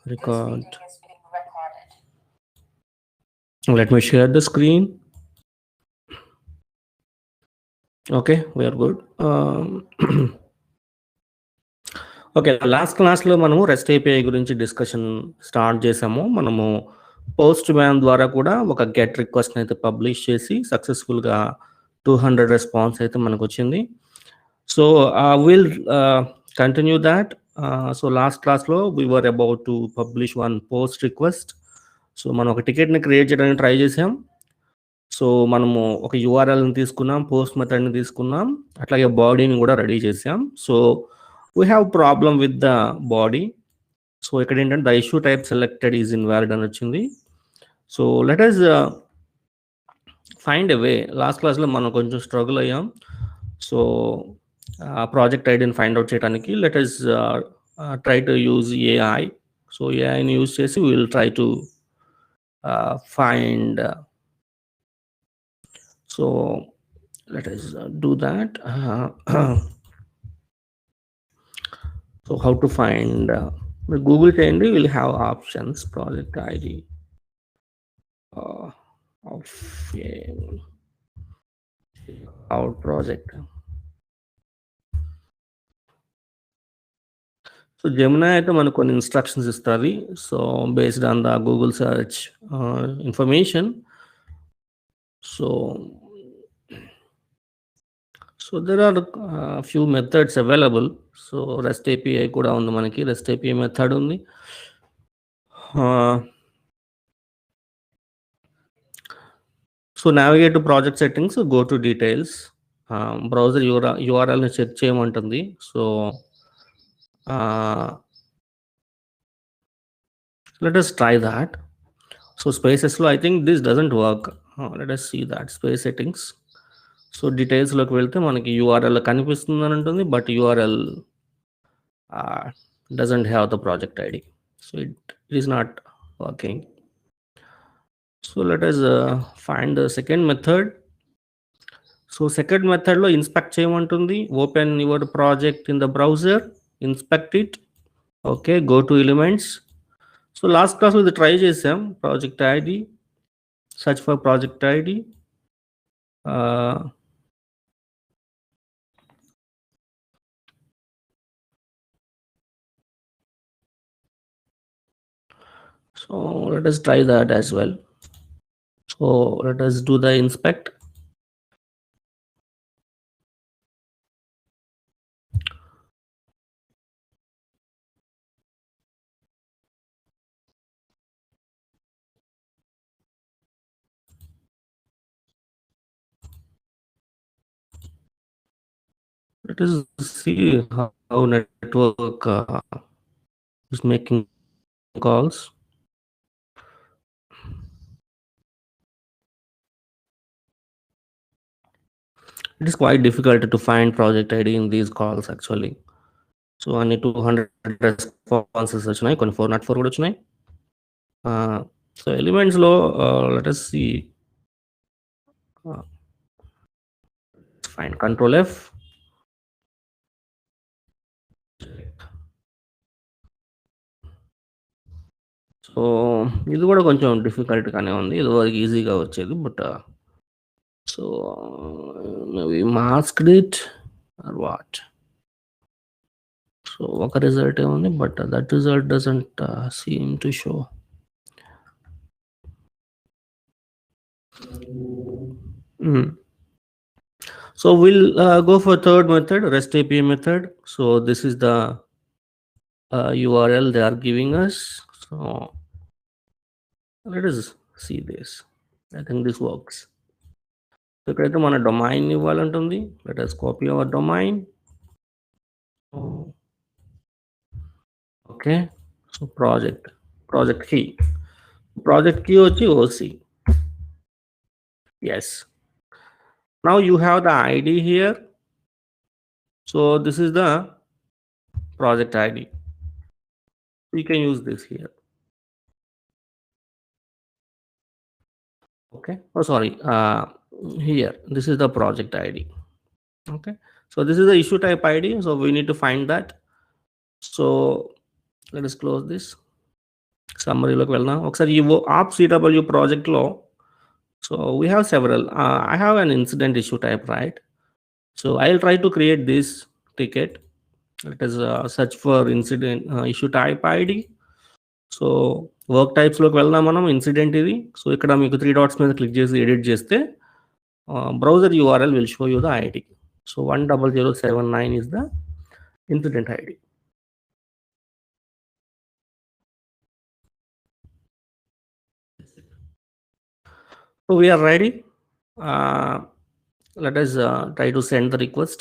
Record. Let me share the screen. Okay, we are good. Okay, last క్లాస్లో మనము rest API గురించి discussion start చేసాము. మనము post man ద్వారా కూడా ఒక గెట్ రిక్వెస్ట్ అయితే పబ్లిష్ చేసి సక్సెస్ఫుల్గా 200 రెస్పాన్స్ అయితే మనకు వచ్చింది. So will continue that. So last క్లాస్లో we were about to publish one post request. So మనం ఒక టికెట్ని క్రియేట్ చేయడానికి ట్రై చేసాం. సో మనము ఒక యూఆర్ఎల్ని తీసుకున్నాం, పోస్ట్ మెథడ్ని తీసుకున్నాం, అట్లాగే బాడీని కూడా రెడీ చేసాం. So we have problem with the body. So ఇక్కడ ఏంటంటే the issue type selected is invalid అని వచ్చింది. So let us find a way. Last క్లాస్లో మనం కొంచెం స్ట్రగుల్ అయ్యాం. సో ప్రాజెక్ట్ ఐడిని ఫైండ్ అవుట్ చేయడానికి let us try to use AI. So ఏఐని యూజ్ చేసి we will try to find. So let us do that. So how to find Google చేయండి, will have options, project ID of our project. So Gemini అయితే మనకు కొన్ని instructions ఇస్తుంది. So based on the Google search information. So there are few methods available. So rest API కూడా ఉంది మనకి, rest API method ఉంది. So navigate to project settings, go to details, browser యూఆర్ఎల్ని check చేయమంటుంది. So let us try that. So spacesలో I think this doesn't work. Let us see that space settings. So డీటెయిల్స్లోకి వెళ్తే మనకి URL కనిపిస్తుంది అని ఉంటుంది, but URL doesn't have the project ID. So it is not working. So let us find the second method. So second మెథడ్లో inspect చేయమంటుంది. Open your project in the browser, inspect it. Okay, go to elements. So last క్లాస్లో ఇది try చేసాం. Project ID, search for project ID. So let us try that as well. So let us do the inspect. Let us see how network is making calls. It is quite difficult to find project ID in these calls actually. So అన్ని 200 responses వచ్చినాయి, కొన్ని 404 కూడా వచ్చినాయి. So ఎలిమెంట్స్లో let us see, find Control F. So ఇది కూడా కొంచెం డిఫికల్ట్గానే ఉంది, ఇది వరకు ఈజీగా వచ్చేది, but so maybe masked it or what. సో ఒక రిజల్ట్ ఏముంది, but that result doesn't seem to show. So we'll go for third method, REST API method. So this is the URL they are giving us. So let us see this. I think this works. ఇక్కడైతే మన domain ఇవ్వాలంటుంది. Let us copy our domain. Okay, so project key వచ్చి OC. Yes. Now you have the ID here. So this is the project ID. You can use this here. Okay. Oh, sorry. Here, this is the project ID. Okay. So this is the issue type ID. So we need to find that. So let us close this. సమ్మరీలోకి వెళ్దాం. ఒకసారి ఈ ఆప్ CW ప్రాజెక్ట్లో so we have several. I have an incident issue type, right? So I'll try to create this ticket. It is search for incident issue type ID. So work టైప్స్లోకి వెళ్దాం మనం. Incident ఇది. So ఇక్కడ మీకు 3 dots మీద click చేసి edit చేస్తే browser URL will show you the ID. So 10079 is the incident ID. So we are ready. Let us try to send the request.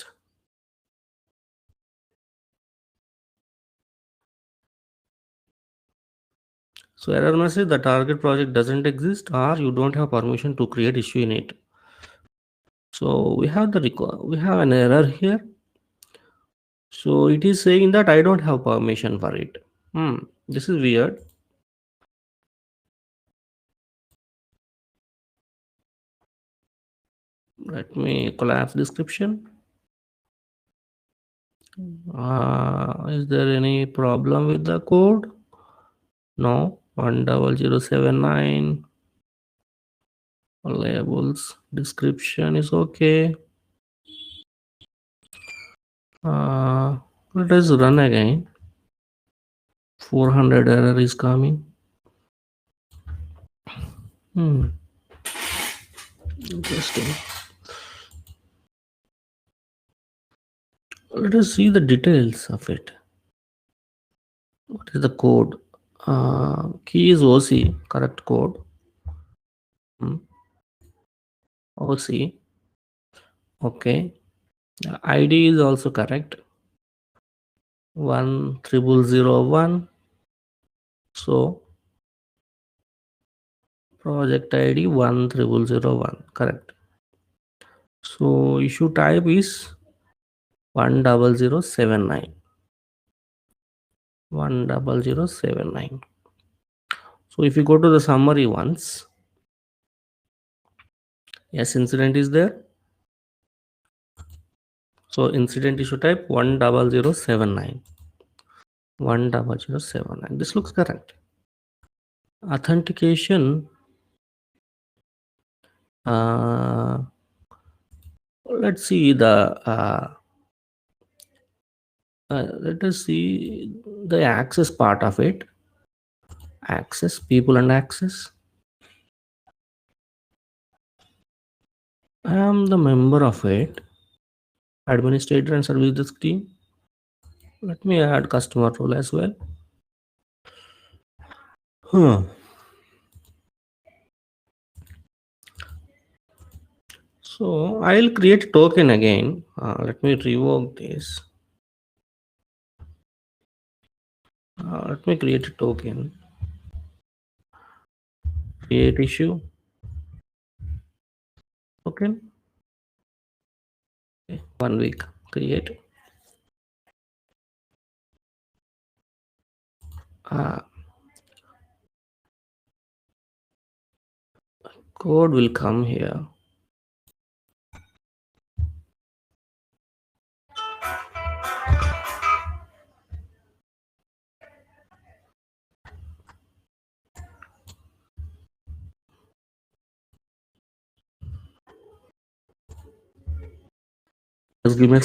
So error message, the target project doesn't exist or you don't have permission to create issue in it. So we have we have an error here. So it is saying that I don't have permission for it. This is weird. Let me collapse description. Is there any problem with the code? No. 10079 labels description is okay. Let us run again. 400 error is coming. Interesting. Let us see the details of it. What is the code? Key is OC, correct code. OC. Okay. ID is also correct. 10001. So project ID 10001, correct. So issue type is 10079. 10079. So if you go to the summary once, yes, incident is there. So incident issue type 10079. 10079. This looks correct. Authentication. Let's see the let us see the access part of it. Access, people and access. I am the member of it, administrator and service desk team. Let me add customer role as well. So I'll create token again. Let me revoke this. Let me create a token. Create issue. Token. Okay. 1 week. Create. Code will come here. Just give me a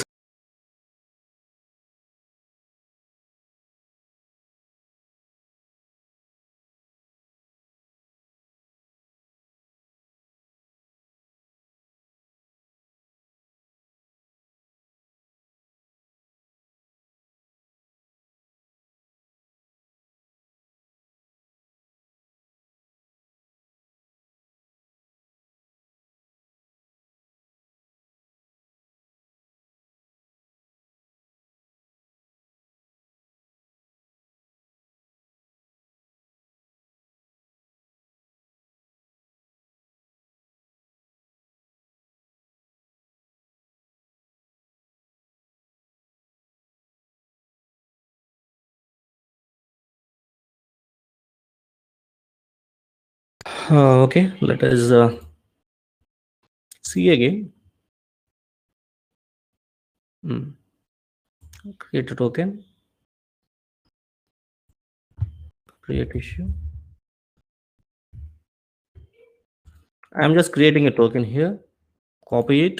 okay, let us see again. Create a token. create issue. I'm just creating a token here, copy it.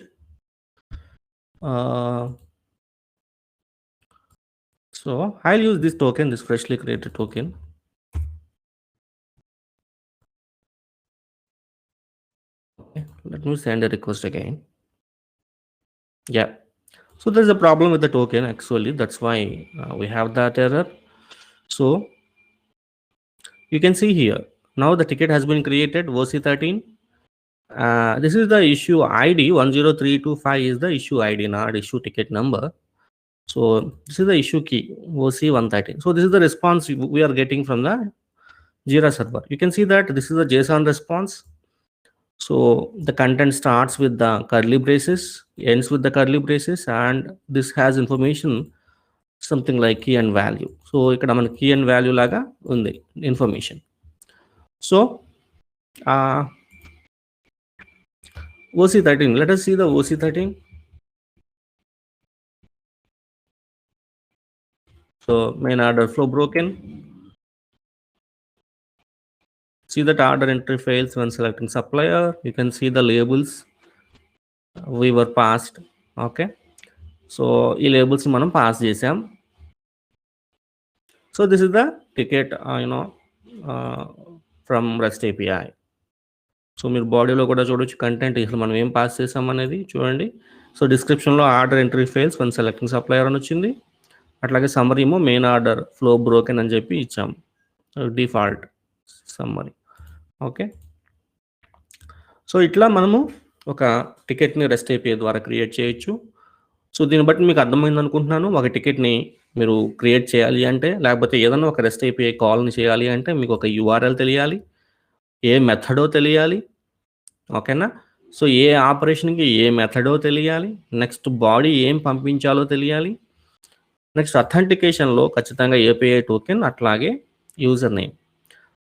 So I'll use this token, this freshly created token. Okay, let me send a request again. Yeah, so there's a problem with the token actually, that's why we have that error. So you can see here, now the ticket has been created, OC13. This is the issue ID, 10325 is the issue ID, not issue ticket number. So this is the issue key, OC113. So this is the response we are getting from the Jira server. You can see that this is a JSON response. So the content starts with the curly braces, ends with the curly braces, and this has information something like key and value. So ఇక్కడ మన key and value లాగా ఉంది information. So OC13, let us see the OC13. So main order flow broken. See that order entry fails when selecting supplier. You can see the labels we were passed. Okay, so ఈ labels మనం pass చేసాం. So this is the ticket from REST API. So మీరు బాడీలో కూడా చూడొచ్చు content అసలు మనం ఏం పాస్ చేసాం అనేది చూడండి. సో డిస్క్రిప్షన్లో order entry fails one selecting supplier అని వచ్చింది. అట్లాగే సమ్మరీ ఏమో మెయిన్ ఆర్డర్ ఫ్లో బ్రోకెన్ అని చెప్పి ఇచ్చాం, డిఫాల్ట్ సమ్మరీ. ఓకే, సో ఇట్లా మనము ఒక టికెట్ని రెస్ట్ API ద్వారా క్రియేట్ చేయొచ్చు. సో దీన్ని బట్టి మీకు అర్థమైంది అనుకుంటున్నాను. ఒక టికెట్ని మీరు క్రియేట్ చేయాలి అంటే, లేకపోతే ఏదైనా ఒక రెస్ట్ API కాల్ని చేయాలి అంటే మీకు ఒక URL తెలియాలి, ఏ మెథడో తెలియాలి. ఓకేనా, సో ఏ ఆపరేషన్కి ఏ మెథడో తెలియాలి, నెక్స్ట్ బాడీ ఏం పంపించాలో తెలియాలి, నెక్స్ట్ అథెంటికేషన్లో ఖచ్చితంగా API టోకెన్, అట్లాగే యూజర్ నేమ్,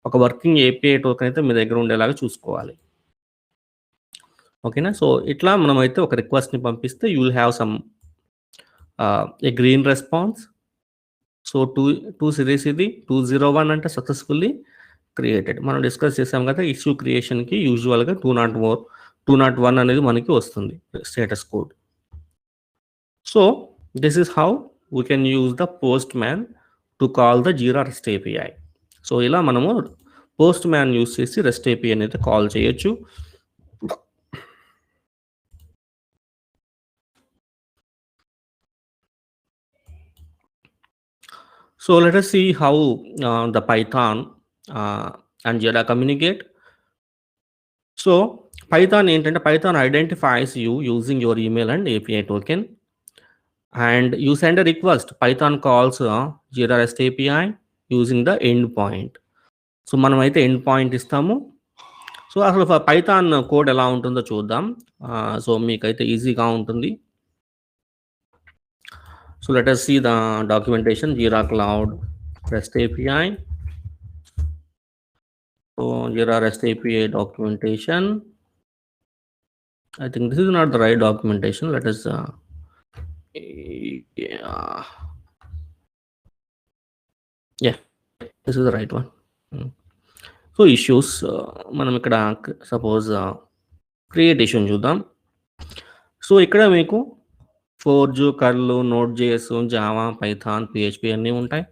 ఒక వర్కింగ్ API టోకెన్ అయితే మీ దగ్గర ఉండేలాగా చూసుకోవాలి. ఓకేనా, సో ఇట్లా మనమైతే ఒక రిక్వెస్ట్ని పంపిస్తే you will have some A green response. So two series ఇది 201 అంటే సక్సెస్ఫుల్లీ క్రియేటెడ్. మనం డిస్కస్ చేసాం కదా, ఇష్యూ క్రియేషన్కి యూజువల్గా 201 అనేది మనకి వస్తుంది status code. So this is how we can use the post man to call the jeera rest API. So ఇలా మనము పోస్ట్ మ్యాన్ యూజ్ చేసి రెస్ట్ API అయితే కాల్ చేయొచ్చు. So let us see how the Python and Jira communicate. So Python ఏంటంటే, Python identifies you using your email and API token, and you send a request. Python calls Jira REST API using the endpoint. So మనమైతే end point ఇస్తాము. So అసలు Python code ఎలా ఉంటుందో చూద్దాం. So మీకైతే ఈజీగా ఉంటుంది. So let us see the documentation, Jira Cloud REST API. So Jira REST API documentation. I think this is not the right documentation. Let us yeah, this is the right one. So issues, మనం ఇక్కడ suppose create issue చూద్దాం. So ఇక్కడ మీకు forge, curl, నోడ్.js, Java, Python, PHP అన్నీ ఉంటాయి.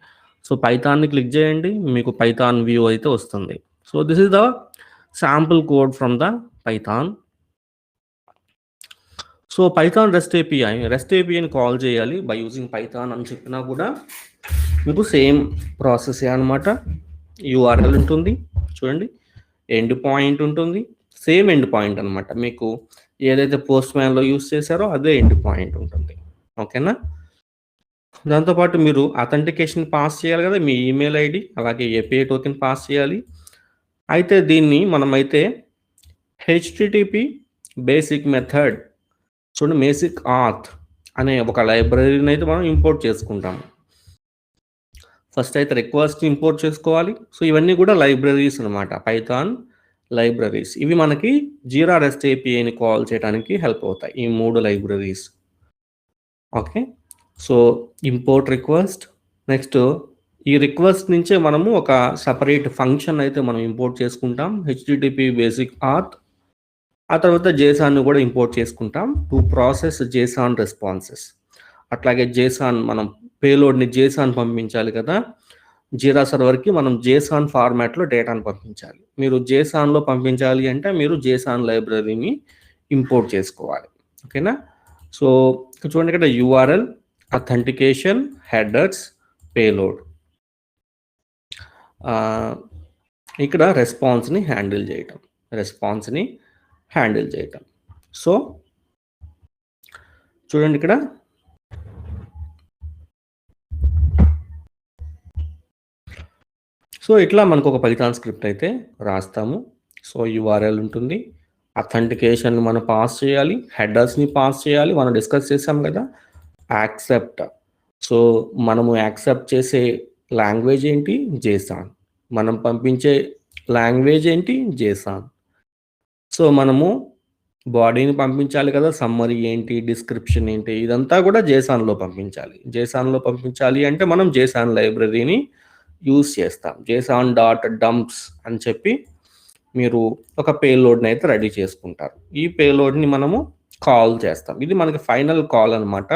So పైథాన్ని click చేయండి, మీకు Python view అయితే వస్తుంది. So this is the sample code from the Python. So Python rest APIని కాల్ చేయాలి బై యూజింగ్ పైథాన్ అని చెప్పినా కూడా మీకు సేమ్ ప్రాసెస్ అనమాట. URL ఉంటుంది చూడండి, ఎండ్ పాయింట్ ఉంటుంది, సేమ్ ఎండ్ పాయింట్ అనమాట. మీకు ఏదైతే పోస్ట్ మ్యాన్లో యూస్ చేశారో అదే ఎండ్ పాయింట్ ఉంటుంది. ఓకేనా, దాంతోపాటు మీరు అథెంటికేషన్ పాస్ చేయాలి కదా, మీ ఈమెయిల్ ID అలాగే API టోకెన్ పాస్ చేయాలి. అయితే దీన్ని మనమైతే HTTP బేసిక్ మెథడ్ చూడండి, బేసిక్ ఆత్ అనే ఒక లైబ్రరీని అయితే మనం ఇంపోర్ట్ చేసుకుంటాము. ఫస్ట్ అయితే రిక్వెస్ట్ ఇంపోర్ట్ చేసుకోవాలి. సో ఇవన్నీ కూడా లైబ్రరీస్ అనమాట, పైథాన్ లైబ్రరీస్. ఇవి మనకి జీరా రెస్ట్ APIని కాల్ చేయడానికి హెల్ప్ అవుతాయి, ఈ 3 libraries. Okay, so import request, next ఈ రిక్వెస్ట్ నుంచే మనము ఒక సెపరేట్ ఫంక్షన్ అయితే మనం ఇంపోర్ట్ చేసుకుంటాం, హెచ్టిటిపి బేసిక్ ఆత్. ఆ తర్వాత జేసాన్ కూడా ఇంపోర్ట్ చేసుకుంటాం టు ప్రాసెస్ జేసాన్ రెస్పాన్సెస్. అట్లాగే జేసాన్ మనం పేలోడ్ని జేసాన్ పంపించాలి కదా, జీరా సర్వర్కి మనం జేసాన్ ఫార్మాట్లో డేటాను పంపించాలి. మీరు జేసాన్లో పంపించాలి అంటే మీరు జేసాన్ లైబ్రరీని ఇంపోర్ట్ చేసుకోవాలి. ఓకేనా? సో చూడండి ఇక్కడ యూఆర్ఎల్, అథెంటికేషన్, హెడర్స్, పేలోడ్. ఇక్కడ రెస్పాన్స్ని హ్యాండిల్ చేయటం. సో చూడండి ఇక్కడ సో ఇట్లా మనకు ఒక పైథాన్ స్క్రిప్ట్ అయితే రాస్తాము. సో యూఆర్ఎల్ ఉంటుంది, అథెంటికేషన్ మనం పాస్ చేయాలి, హెడర్స్ని పాస్ చేయాలి, మనం డిస్కస్ చేసాం కదా. యాక్సెప్ట్, సో మనము యాక్సెప్ట్ చేసే లాంగ్వేజ్ ఏంటి, జేసాన్. మనం పంపించే లాంగ్వేజ్ ఏంటి, జేసాన్. సో మనము బాడీని పంపించాలి కదా, సమ్మరీ ఏంటి, డిస్క్రిప్షన్ ఏంటి, ఇదంతా కూడా జేసాన్లో పంపించాలి అంటే మనం జేసాన్ లైబ్రరీని యూస్ చేస్తాం. జేసాన్ డాట్ డంప్స్ అని చెప్పి మీరు ఒక పేలోడ్ని అయితే రెడీ చేసుకుంటారు. ఈ పేలోడ్ని మనము కాల్ చేస్తాం. ఇది మనకి ఫైనల్ కాల్ అనమాట.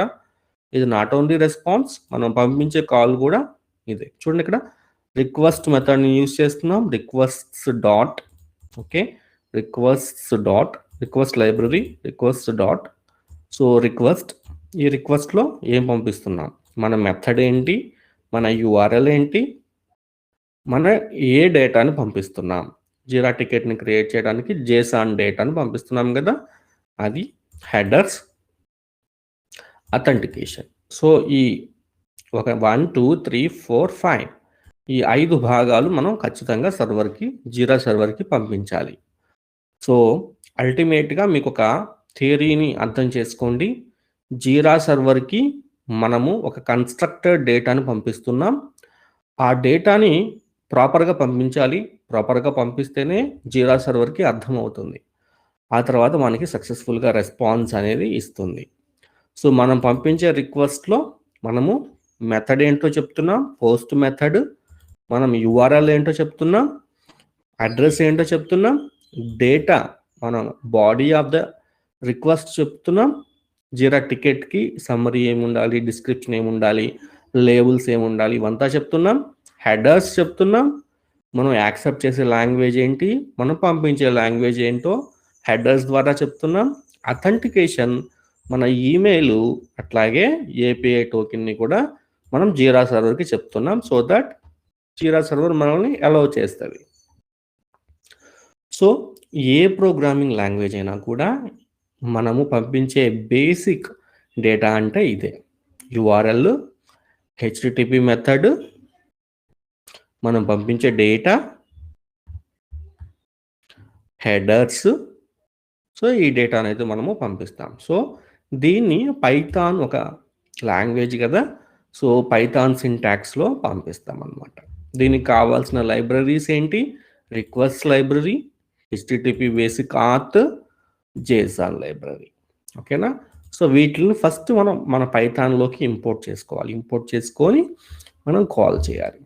ఇది నాట్ ఓన్లీ రెస్పాన్స్, మనం పంపించే కాల్ కూడా ఇదే. చూడండి ఇక్కడ రిక్వెస్ట్ మెథడ్ని యూస్ చేస్తున్నాం, requests dot, okay, request library request dot. So request, ఈ రిక్వెస్ట్లో ఏం పంపిస్తున్నాం, మన మెథడ్ ఏంటి, మన యూఆర్ఎల్ ఏంటి, మన ఏ డేటాని పంపిస్తున్నాం. జీరా టికెట్ని క్రియేట్ చేయడానికి జేసాన్ డేటాను పంపిస్తున్నాం కదా, అది. Headers, authentication. సో ఈ ఒక 1 2 3 4 5 ఈ 5 భాగాలు మనం ఖచ్చితంగా జీరా సర్వర్కి పంపించాలి. సో అల్టిమేట్గా మీకు ఒక థియరీని అర్థం చేసుకోండి. జీరా సర్వర్కి మనము ఒక కన్స్ట్రక్టెడ్ డేటాను పంపిస్తున్నాం. ఆ డేటాని ప్రాపర్గా పంపించాలి. ప్రాపర్గా పంపిస్తేనే జీరా సర్వర్కి అర్థమవుతుంది. ఆ తర్వాత మనకి సక్సెస్ఫుల్గా రెస్పాన్స్ అనేది ఇస్తుంది. సో మనం పంపించే రిక్వెస్ట్లో మనము మెథడ్ ఏంటో చెప్తున్నాం, పోస్ట్ మెథడ్, మనం యూఆర్ఎల్ ఏంటో చెప్తున్నాం, అడ్రస్ ఏంటో చెప్తున్నాం, డేటా మనం బాడీ ఆఫ్ ద రిక్వెస్ట్ చెప్తున్నాం, జీరా టికెట్కి సమ్మరీ ఏముండాలి, డిస్క్రిప్షన్ ఏముండాలి, లేబుల్స్ ఏముండాలి, ఇవంతా చెప్తున్నాం. హెడర్స్ చెప్తున్నాం, మనం యాక్సెప్ట్ చేసే లాంగ్వేజ్ ఏంటి, మనం పంపించే లాంగ్వేజ్ ఏంటో హెడర్స్ ద్వారా చెప్తున్నాం. అథెంటికేషన్, మన ఈమెయిల్ అట్లాగే ఏపీఐ టోకెన్ని కూడా మనం జీరా సర్వర్కి చెప్తున్నాం. సో దట్ జీరా సర్వర్ మనల్ని అలౌ చేస్తుంది. సో ఏ ప్రోగ్రామింగ్ లాంగ్వేజ్ అయినా కూడా మనము పంపించే బేసిక్ డేటా అంటే ఇదే. యూఆర్ఎల్, హెచ్టిటిపి మెథడ్, మనం పంపించే డేటా, హెడర్స్. సో ఈ డేటాను అయితే మనము పంపిస్తాం. సో దీన్ని పైథాన్ ఒక లాంగ్వేజ్ కదా, సో పైథాన్ సింటాక్స్లో పంపిస్తాం అన్నమాట. దీనికి కావాల్సిన లైబ్రరీస్ ఏంటి, request library, HTTP basic auth, JSON library. ఓకేనా? సో వీటిని ఫస్ట్ మనం మన పైథాన్లోకి ఇంపోర్ట్ చేసుకోవాలి. ఇంపోర్ట్ చేసుకొని మనం కాల్ చేయాలి.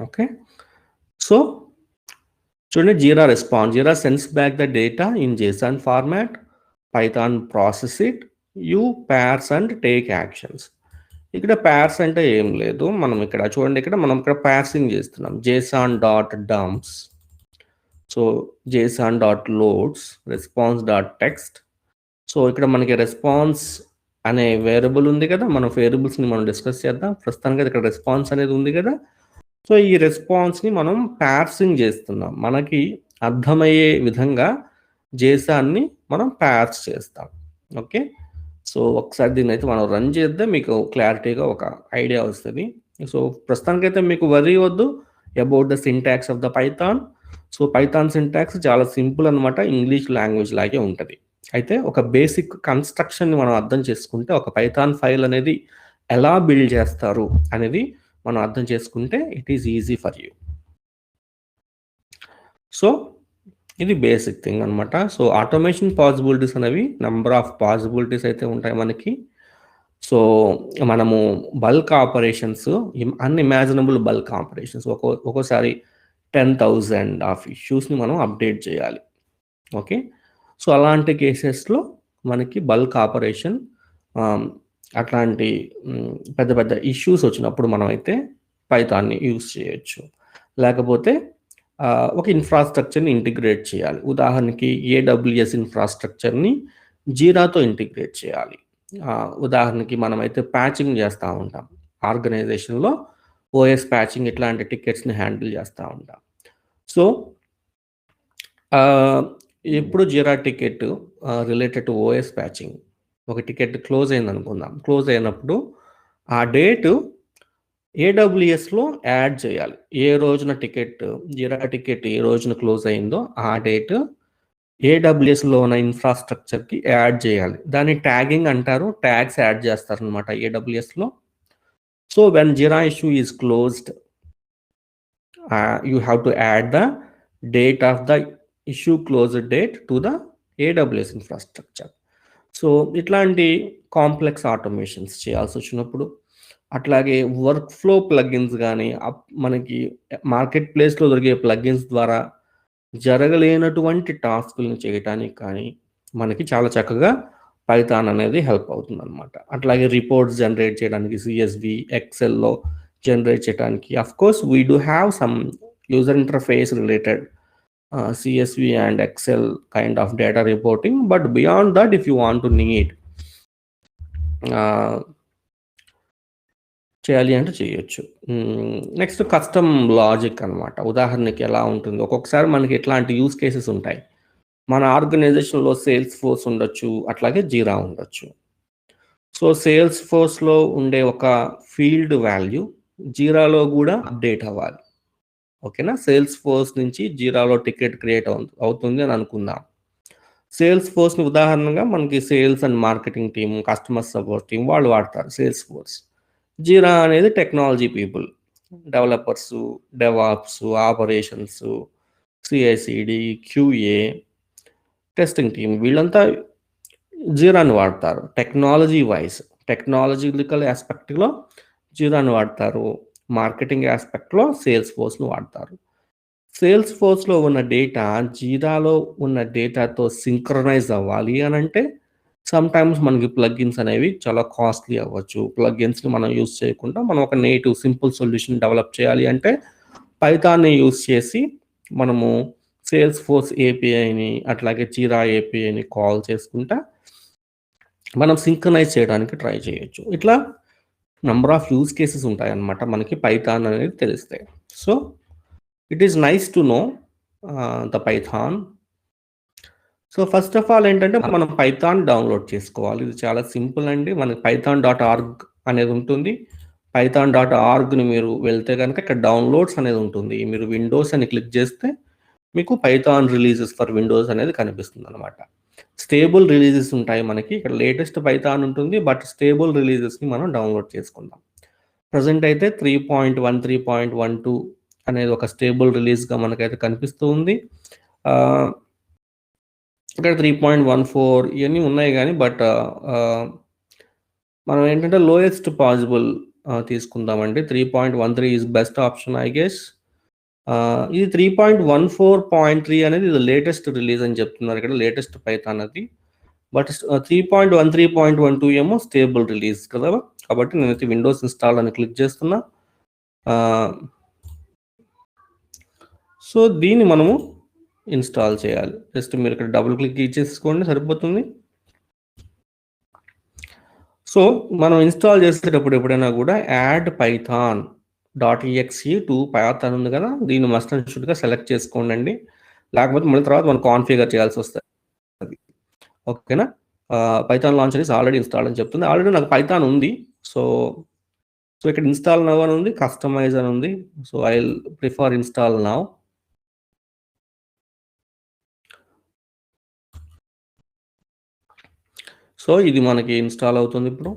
ఓకే, సో చూడండి, Jira response, Jira sends back the data in JSON format, Python process it, you parse and take actions. ఇక్కడ ప్యార్స్ అంటే ఏం లేదు, మనం ఇక్కడ చూడండి, ఇక్కడ మనం ఇక్కడ ప్యార్సింగ్ చేస్తున్నాం. జేసాన్ dot dumps, so జేసాన్ dot loads, response dot text. So ఇక్కడ మనకి రెస్పాన్స్ అనే వేరియబుల్ ఉంది కదా, మన వేరియబుల్స్ని మనం డిస్కస్ చేద్దాం. ప్రస్తుతానికి ఇక్కడ రెస్పాన్స్ అనేది ఉంది కదా. సో ఈ రెస్పాన్స్ని మనం ప్యార్సింగ్ చేస్తున్నాం. మనకి అర్థమయ్యే విధంగా జేసాన్ని మనం ప్యార్స్ చేస్తాం. ఓకే, సో ఒకసారి దీన్ని అయితే మనం రన్ చేద్దాం, మీకు క్లారిటీగా ఒక ఐడియా వస్తుంది. సో ప్రస్తుతానికైతే మీకు వరీ వద్దు about the syntax of the Python. So Python syntax చాలా సింపుల్ అనమాట, ఇంగ్లీష్ లాంగ్వేజ్ లాగే ఉంటుంది. అయితే ఒక బేసిక్ కన్స్ట్రక్షన్ని మనం అర్థం చేసుకుంటే, ఒక పైథాన్ ఫైల్ అనేది ఎలా బిల్డ్ చేస్తారు అనేది మనం అర్థం చేసుకుంటే it is easy for you. So ఇది బేసిక్ థింగ్ అనమాట. సో ఆటోమేషన్ పాసిబిలిటీస్ అనేవి నెంబర్ ఆఫ్ పాసిబిలిటీస్ అయితే ఉంటాయి మనకి. సో మనము bulk operations, unimaginable bulk operations, ఒక్కోసారి 10,000 ఆఫ్ ఇష్యూస్ని మనం అప్డేట్ చేయాలి. ఓకే, సో అలాంటి కేసెస్లో మనకి బల్క్ ఆపరేషన్, అట్లాంటి పెద్ద పెద్ద ఇష్యూస్ వచ్చినప్పుడు మనం అయితే పైథాన్ని యూజ్ చేయొచ్చు. లేకపోతే ఒక ఇన్ఫ్రాస్ట్రక్చర్ని ఇంటిగ్రేట్ చేయాలి. ఉదాహరణకి AWS ఇన్ఫ్రాస్ట్రక్చర్ని జీరాతో ఇంటిగ్రేట్ చేయాలి. ఉదాహరణకి మనమైతే ప్యాచింగ్ చేస్తూ ఉంటాం ఆర్గనైజేషన్లో, OS ప్యాచింగ్ ఇట్లాంటి టికెట్స్ని హ్యాండిల్ చేస్తూ ఉంటాం. సో ఎప్పుడు Jira ticket related to OS patching, ఒక టికెట్ క్లోజ్ అయింది అనుకుందాం. క్లోజ్ అయినప్పుడు ఆ డేటు AWSలో యాడ్ చేయాలి. ఏ రోజున జీరా టికెట్ ఏ రోజున క్లోజ్ అయిందో ఆ డేట్ AWSలో ఉన్న ఇన్ఫ్రాస్ట్రక్చర్కి యాడ్ చేయాలి. దాన్ని ట్యాగింగ్ అంటారు. ట్యాగ్స్ యాడ్ చేస్తారనమాట AWSలో. So when Jira issue is closed, you have to add the date of the issue closed date to the AWS infrastructure. So ఇట్లాంటి కాంప్లెక్స్ ఆటోమేషన్స్ చేయాల్సి వచ్చినప్పుడు, అట్లాగే వర్క్ ఫ్లో ప్లగిన్స్ కానీ మనకి మార్కెట్ ప్లేస్లో దొరికే ప్లగిన్స్ ద్వారా జరగలేనటువంటి టాస్కులను చేయటానికి కానీ మనకి చాలా చక్కగా పైథాన్ అనేది హెల్ప్ అవుతుంది అనమాట. అట్లాగే రిపోర్ట్స్ జనరేట్ చేయడానికి CSV, ఎక్సెల్లో జనరేట్ చేయడానికి, of course we do have some user interface related CSV and Excel kind of data reporting, but beyond that, if you want to need చేయాలి అంటే చేయొచ్చు. నెక్స్ట్ కస్టమ్ లాజిక్ అనమాట. ఉదాహరణకి ఎలా ఉంటుంది, ఒక్కొక్కసారి మనకి ఎట్లాంటి యూస్ కేసెస్ ఉంటాయి. మన ఆర్గనైజేషన్లో సేల్స్ ఫోర్స్ ఉండొచ్చు, అట్లాగే జీరా ఉండొచ్చు. సో సేల్స్ ఫోర్స్లో ఉండే ఒక ఫీల్డ్ వాల్యూ జీరాలో కూడా అప్డేట్ అవ్వాలి. ఓకేనా, సేల్స్ ఫోర్స్ నుంచి జీరాలో టికెట్ క్రియేట్ అవుతుంది అని అనుకుందాం. సేల్స్ ఫోర్స్ని ఉదాహరణగా మనకి sales and marketing team, customer support team వాళ్ళు వాడతారు సేల్స్ ఫోర్స్. జీరా అనేది technology people, developers, DevOps, operations, CI/CD, QA, testing team, వీళ్ళంతా జీరాని వాడతారు. టెక్నాలజికల్ ఆస్పెక్ట్లో జీరాని వాడతారు. మార్కెటింగ్ ఆస్పెక్ట్లో సేల్స్ ఫోర్స్ను వాడతారు. సేల్స్ ఫోర్స్లో ఉన్న డేటా జీరాలో ఉన్న డేటాతో సింక్రనైజ్ అవ్వాలి అని అంటే సమ్టైమ్స్ మనకి ప్లగ్ఇన్స్ అనేవి చాలా కాస్ట్లీ అవ్వచ్చు. ప్లగ్ఇన్స్ని మనం యూజ్ చేయకుండా మనం ఒక నేటివ్ సింపుల్ సొల్యూషన్ డెవలప్ చేయాలి అంటే పైథాన్ని యూజ్ చేసి మనము సేల్స్ ఫోర్స్ APIని అట్లాగే జీరా APIని కాల్ చేసుకుంటా మనం సింక్రనైజ్ చేయడానికి ట్రై చేయొచ్చు. ఇట్లా నంబర్ ఆఫ్ యూజ్ కేసెస్ ఉంటాయన్నమాట మనకి పైథాన్ అనేది తెలిస్తే. So it is nice to know the Python. So first of all ఏంటంటే మనం పైథాన్ డౌన్లోడ్ చేసుకోవాలి. ఇది చాలా సింపుల్ అండి. మనకి python.org అనేది ఉంటుంది. python.orgని మీరు వెళ్తే కనుక ఇక్కడ డౌన్లోడ్స్ అనేది ఉంటుంది. మీరు విండోస్ అని క్లిక్ చేస్తే మీకు పైథాన్ రిలీజెస్ ఫర్ విండోస్ అనేది కనిపిస్తుంది అనమాట. స్టేబుల్ రిలీజెస్ ఉంటాయి మనకి. ఇక్కడ లేటెస్ట్ పైథాన్ ఉంటుంది, బట్ స్టేబుల్ రిలీజెస్ని మనం డౌన్లోడ్ చేసుకుందాం. ప్రజెంట్ అయితే 3.1, 3.12 అనేది ఒక స్టేబుల్ రిలీజ్గా మనకైతే కనిపిస్తూ ఉంది. ఇక్కడ 3.14 ఇవన్నీ ఉన్నాయి కానీ బట్ మనం ఏంటంటే లోయెస్ట్ పాసిబుల్ తీసుకుందామండి. 3.13 is best option I guess. ఇది 3.14.3 అనేది ఇది లేటెస్ట్ రిలీజ్ అని చెప్తున్నారు ఇక్కడ, లేటెస్ట్ పైథాన్ అది. బట్ 3.1, 3.12 ఏమో స్టేబుల్ రిలీజ్ కదా. కాబట్టి నేనైతే విండోస్ ఇన్స్టాల్ అని క్లిక్ చేస్తున్నా. సో దీన్ని మనము ఇన్స్టాల్ చేయాలి. జస్ట్ మీరు ఇక్కడ డబుల్ క్లిక్ ఇచ్చేసుకోండి సరిపోతుంది. సో మనం ఇన్స్టాల్ చేసేటప్పుడు ఎప్పుడైనా కూడా యాడ్ python.exe టు పైథాన్ ఉంది కదా, దీన్ని మస్ట్ అండ్ షుడ్గా సెలెక్ట్ చేసుకోండి. లేకపోతే మళ్ళీ తర్వాత మనం కాన్ఫిగర్ చేయాల్సి వస్తుంది. ఓకేనా, Python launcher is already install అని చెప్తుంది. ఆల్రెడీ నాకు పైథాన్ ఉంది. సో ఇక్కడ ఇన్స్టాల్ నవ్ అని ఉంది, కస్టమైజ్ అని ఉంది. So I will prefer install now. So ఇది మనకి ఇన్స్టాల్ అవుతుంది ఇప్పుడు.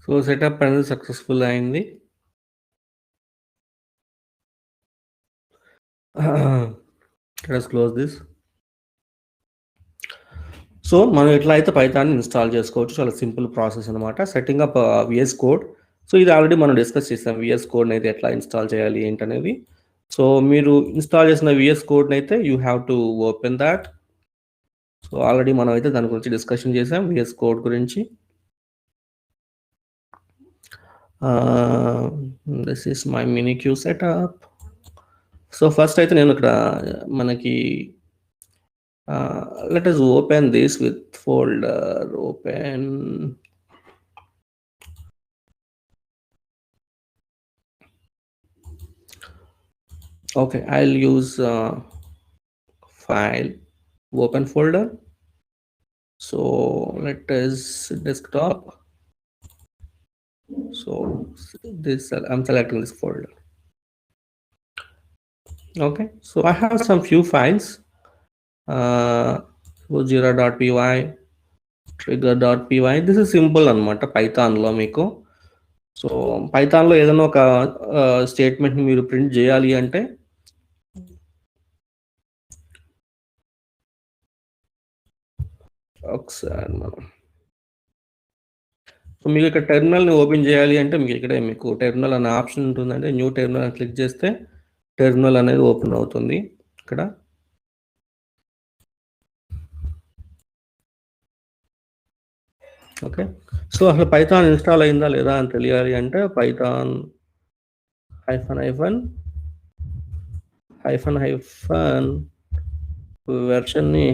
సో సెటప్ అనేది సక్సెస్ఫుల్ అయింది. Let's close this. సో మనం ఎట్లా అయితే పైథాన్ ఇన్స్టాల్ చేసుకోవచ్చు, చాలా సింపుల్ ప్రాసెస్ అనమాట. Setting up VS code. So ఇది ఆల్రెడీ మనం డిస్కస్ చేసాం, విఎస్ కోడ్ని అయితే ఎట్లా ఇన్స్టాల్ చేయాలి ఏంటనేది. సో మీరు ఇన్స్టాల్ చేసిన విఎస్ కోడ్ని అయితే you have to open that. So already మనం అయితే దాని గురించి డిస్కషన్ చేసాం, విఎస్ కోడ్ గురించి. This is my mini Q setup. So first అయితే నేను ఇక్కడ మనకి let us open this with folder. Open. Okay, I'll use file, open folder. So let us desktop. So this I'm selecting this folder. Okay, so I have some few files. Jira.py, trigger.py. This is simple అనమాట పైథాన్లో మీకు. So పైథాన్లో ఏదైనా ఒక స్టేట్మెంట్ని మీరు print చేయాలి అంటే ఒకసారి మనం, so మీకు ఇక్కడ టెర్మినల్ని ఓపెన్ చేయాలి అంటే మీకు ఇక్కడ మీకు టెర్మినల్ అనే ఆప్షన్ ఉంటుందంటే న్యూ టెర్మినల్ అని క్లిక్ చేస్తే టెర్మినల్ అనేది ఓపెన్ అవుతుంది ఇక్కడ. ఓకే, సో అసలు పైథాన్ ఇన్స్టాల్ అయిందా లేదా అని తెలియాలి అంటే పైథాన్ హైఫన్ వెర్షన్ని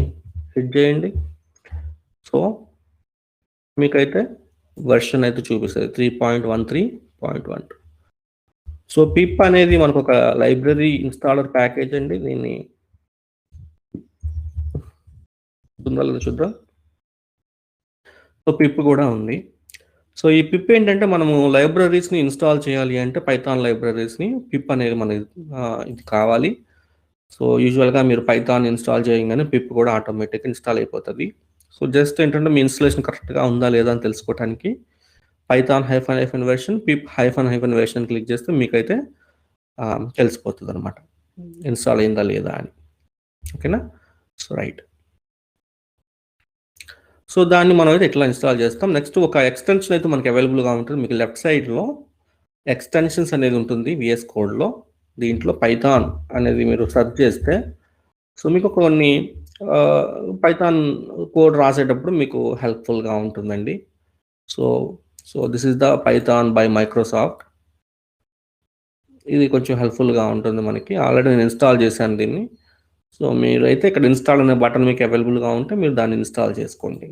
హిట్ చేయండి. సో మీకైతే వెర్షన్ అయితే చూపిస్తుంది 3.13.1. సో పిప్ అనేది మనకు ఒక లైబ్రరీ ఇన్స్టాలర్ ప్యాకేజ్ అండి. దీన్ని చూద్దాం. సో పిప్ కూడా ఉంది. సో ఈ పిప్ ఏంటంటే మనము లైబ్రరీస్ని ఇన్స్టాల్ చేయాలి అంటే పైథాన్ లైబ్రరీస్ని పిప్ అనేది మనకి ఇది కావాలి. సో యూజువల్గా మీరు పైథాన్ ఇన్స్టాల్ చేయగానే పిప్ కూడా ఆటోమేటిక్గా ఇన్స్టాల్ అయిపోతుంది. సో జస్ట్ ఏంటంటే మీ ఇన్స్టాలేషన్ కరెక్ట్గా ఉందా లేదా అని తెలుసుకోవడానికి Python hyphen version pip hyphen version click చేస్తే మీకైతే తెలిసిపోతుంది అనమాట ఇన్స్టాల్ అయిందా లేదా అని. ఓకేనా, సో రైట్. సో దాన్ని మనం అయితే ఎట్లా ఇన్స్టాల్ చేస్తాం. నెక్స్ట్ ఒక ఎక్స్టెన్షన్ అయితే మనకి అవైలబుల్గా ఉంటుంది. మీకు లెఫ్ట్ సైడ్లో ఎక్స్టెన్షన్స్ అనేది ఉంటుంది విఎస్ కోడ్లో. దీంట్లో పైథాన్ అనేది మీరు సెర్చ్ చేస్తే సో మీకు కొన్ని పైథాన్ కోడ్ రాసేటప్పుడు మీకు హెల్ప్ఫుల్గా ఉంటుందండి. So this is the Python by Microsoft. ఇది కొంచెం హెల్ప్ఫుల్గా ఉంటుంది మనకి. ఆల్రెడీ నేను ఇన్స్టాల్ చేశాను దీన్ని. సో మీరు అయితే ఇక్కడ ఇన్స్టాల్ అనే బటన్ మీకు అవైలబుల్గా ఉంటే మీరు దాన్ని ఇన్స్టాల్ చేసుకోండి.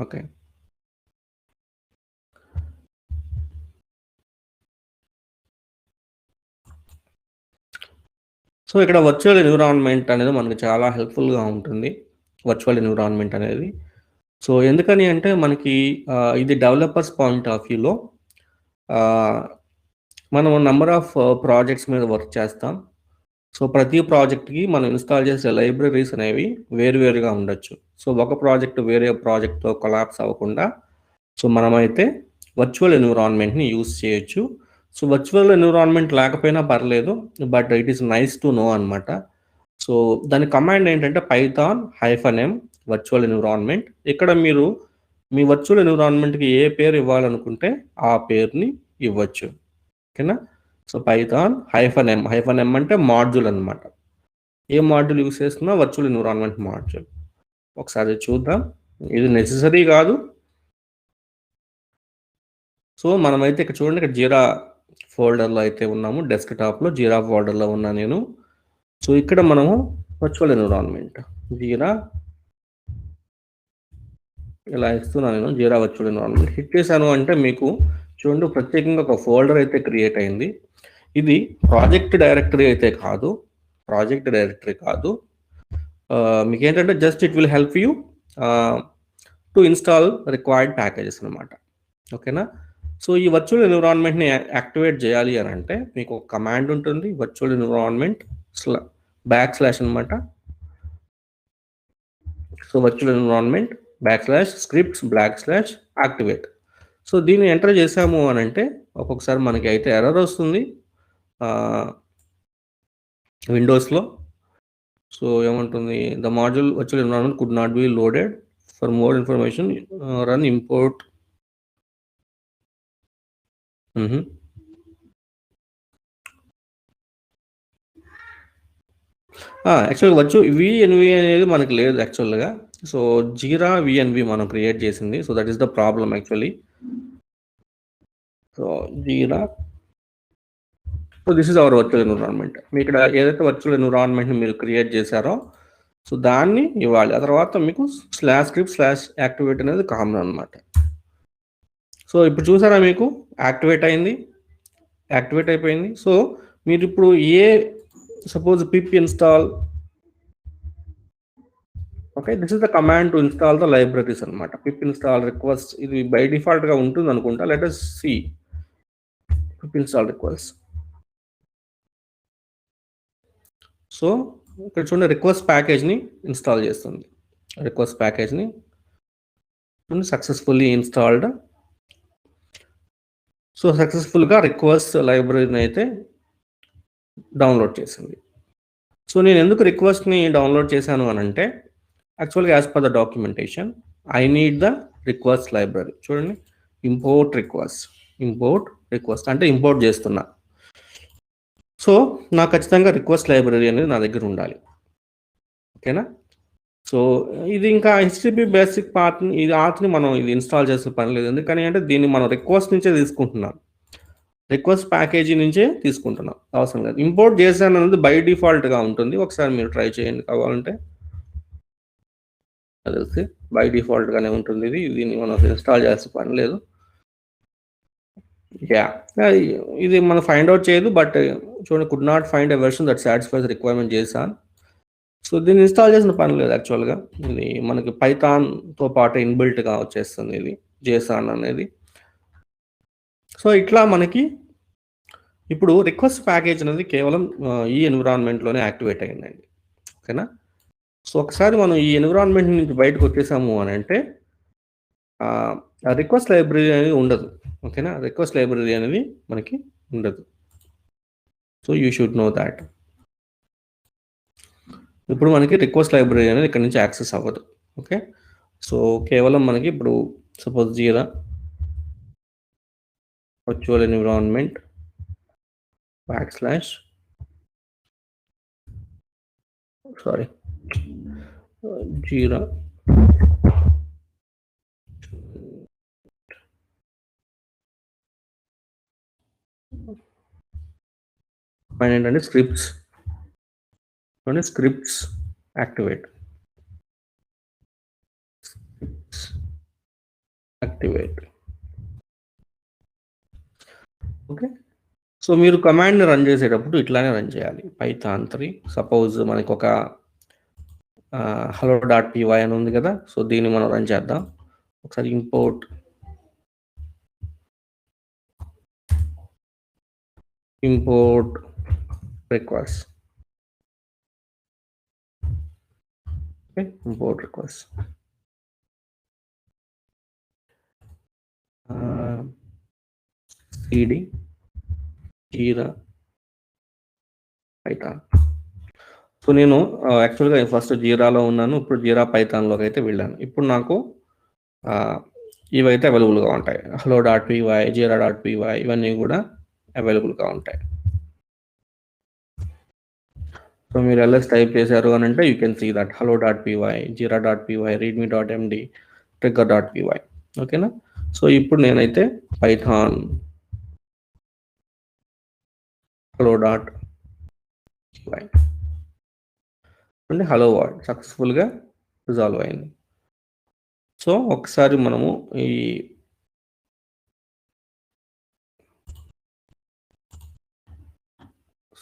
ఓకే, సో ఇక్కడ వర్చువల్ ఎన్విరాన్మెంట్ అనేది మనకి చాలా హెల్ప్ఫుల్గా ఉంటుంది, వర్చువల్ ఎన్విరాన్మెంట్ అనేది. సో ఎందుకని అంటే మనకి ఇది డెవలపర్స్ పాయింట్ ఆఫ్ వ్యూలో మనం నెంబర్ ఆఫ్ ప్రాజెక్ట్స్ మీద వర్క్ చేస్తాం. సో ప్రతి ప్రాజెక్ట్కి మనం ఇన్స్టాల్ చేసే లైబ్రరీస్ అనేవి వేరువేరుగా ఉండొచ్చు. సో ఒక ప్రాజెక్ట్ వేరే ప్రాజెక్ట్తో కొలాప్స్ అవ్వకుండా సో మనమైతే వర్చువల్ ఎన్విరాన్మెంట్ని యూజ్ చేయొచ్చు. సో వర్చువల్ ఎన్విరాన్మెంట్ లేకపోయినా పర్లేదు, but it is nice to know అనమాట. సో దాని కమాండ్ ఏంటంటే పైథాన్ -m వర్చువల్ ఎన్విరాన్మెంట్. ఇక్కడ మీరు మీ వర్చువల్ ఎన్విరాన్మెంట్కి ఏ పేరు ఇవ్వాలనుకుంటే ఆ పేరుని ఇవ్వచ్చు. ఓకేనా, సో పైథాన్ -m అంటే మాడ్యూల్ అనమాట. ఏ మాడ్యూల్ యూస్ చేస్తున్నా వర్చువల్ ఎన్విరాన్మెంట్ మాడ్యూల్. ఒకసారి చూద్దాం, ఇది నెసెసరీ కాదు. సో మనమైతే ఇక్కడ చూడండి, ఇక్కడ జీరా ఫోల్డర్లో అయితే ఉన్నాము, డెస్క్టాప్లో జీరా ఫోల్డర్లో ఉన్నా నేను. సో ఇక్కడ మనము వర్చువల్ ఎన్విరాన్మెంట్ జీరా ఇలా ఇస్తున్నాను నేను. జీరా వర్చువల్ ఎన్విరాన్మెంట్ హిట్ చేశాను అంటే మీకు చూడండి ప్రత్యేకంగా ఒక ఫోల్డర్ అయితే క్రియేట్ అయింది. ఇది ప్రాజెక్ట్ డైరెక్టరీ అయితే కాదు, మీకు ఏంటంటే just it will help you to install required packages అనమాట. ఓకేనా? సో ఈ వర్చువల్ ఎన్విరాన్మెంట్ని యాక్టివేట్ చేయాలి అని అంటే మీకు ఒక కమాండ్ ఉంటుంది, వర్చువల్ ఎన్విరాన్మెంట్ / అనమాట. So virtual environment /scripts /activate. So దీన్ని ఎంటర్ చేసాము అని అంటే ఒక్కొక్కసారి మనకి అయితే ఎర్రర్ వస్తుంది విండోస్లో. సో ఏమంటుంది, the module virtual environment could not be loaded, for more information run import. యాక్చువల్గా విఎన్వి అనేది మనకి లేదు యాక్చువల్గా. సో జీరా విఎన్వి మనం క్రియేట్ చేసింది. So that is the problem actually. So Jira, so this is our virtual environment. మీ ఇక్కడ ఏదైతే వర్చువల్ ఎన్విరాన్మెంట్ని మీరు క్రియేట్ చేశారో సో దాన్ని ఇవ్వాలి. ఆ తర్వాత మీకు /script /activate అనేది కామన్ అనమాట. సో ఇప్పుడు చూసారా, మీకు యాక్టివేట్ అయిపోయింది. సో మీరు ఇప్పుడు suppose pip install, okay, this is the command to install the libraries అనమాట. పిప్ ఇన్స్టాల్ రిక్వెస్ట్, ఇది బై డిఫాల్ట్ గా ఉంటుంది అనుకుంటా. Let us see pip install request. So ఇక్కడ చూడండి, రిక్వెస్ట్ ప్యాకేజ్ని ఇన్స్టాల్ చేస్తుంది. రిక్వెస్ట్ ప్యాకేజ్ని సక్సెస్ఫుల్లీ ఇన్స్టాల్డ్. సో సక్సెస్ఫుల్గా రిక్వెస్ట్ లైబ్రరీని అయితే డౌన్లోడ్ చేసింది. సో నేను ఎందుకు రిక్వెస్ట్ని డౌన్లోడ్ చేశాను అని అంటే, యాక్చువల్గా as per the documentation I need the request library. చూడండి, ఇంపోర్ట్ రిక్వెస్ట్ అంటే ఇంపోర్ట్ చేస్తున్నా. సో నాకు ఖచ్చితంగా రిక్వెస్ట్ లైబ్రరీ అనేది నా దగ్గర ఉండాలి. ఓకేనా? సో ఇది ఇంకా HTTP బేసిక్ పార్ట్ని, ఇది ఆర్ట్ని మనం ఇది ఇన్స్టాల్ చేసే పని లేదు. ఎందుకని అంటే దీన్ని మనం రిక్వెస్ట్ నుంచే తీసుకుంటున్నాం, రిక్వెస్ట్ ప్యాకేజీ నుంచే తీసుకుంటున్నాం, అవసరం లేదు. ఇంపోర్ట్ చేశాను అనేది బై డిఫాల్ట్గా ఉంటుంది. ఒకసారి మీరు ట్రై చేయండి కావాలంటే. తెలిసి బై డిఫాల్ట్గానే ఉంటుంది. దీన్ని మనం ఇన్స్టాల్ చేసే పని లేదు. ఇది మనం ఫైండ్ అవుట్ చేయదు. బట్ చూడండి, could not find a version that satisfies requirement JSON. So దీన్ని ఇన్స్టాల్ చేసిన పని లేదు యాక్చువల్గా. ఇది మనకి పైథాన్తో పాటు ఇన్బిల్ట్గా వచ్చేస్తుంది ఇది JSON అనేది. సో ఇట్లా మనకి ఇప్పుడు రిక్వెస్ట్ ప్యాకేజ్ అనేది కేవలం ఈ ఎన్విరాన్మెంట్లోనే యాక్టివేట్ అయిందండి. ఓకేనా? సో ఒకసారి మనం ఈ ఎన్విరాన్మెంట్ నుంచి బయటకు వచ్చేసాము అని అంటే రిక్వెస్ట్ లైబ్రరీ అనేది ఉండదు. ఓకేనా? రిక్వెస్ట్ లైబ్రరీ అనేది మనకి ఉండదు. So you should know that. ఇప్పుడు మనకి రిక్వెస్ట్ లైబ్రరీ అనేది ఇక్కడ నుంచి యాక్సెస్ అవ్వదు. ఓకే, సో కేవలం మనకి ఇప్పుడు సపోజ్ జీరా వర్చువల్ ఎన్విరాన్మెంట్ జీరా పైన ఏంటంటే స్క్రిప్ట్స్ యాక్టివేట్. ఓకే, సో మీరు కమాండ్ని రన్ చేసేటప్పుడు ఇట్లానే రన్ చేయాలి. పైథాన్ 3 సపోజ్ మనకి ఒక hello.py అని ఉంది కదా. సో దీన్ని మనం రన్ చేద్దాం. ఒకసారి import request. Okay, import request. cd జీరా పైథాన్. సో నేను యాక్చువల్గా ఫస్ట్ జీరాలో ఉన్నాను, ఇప్పుడు జీరా పైథాన్లోకి అయితే వెళ్ళాను. ఇప్పుడు నాకు ఇవైతే అవైలబుల్గా ఉంటాయి. hello.py, జీరా.py ఇవన్నీ కూడా అవైలబుల్గా ఉంటాయి. సో మీరు ls టైప్ చేశారు అని అంటే you can see that hello.py, జీరా.py, readme.md, trigger.py. ఓకేనా? సో ఇప్పుడు నేనైతే పైథాన్ hello.py అంటే హలో వర్డ్ సక్సెస్ఫుల్గా రిజాల్వ్ అయింది. సో ఒకసారి మనము ఈ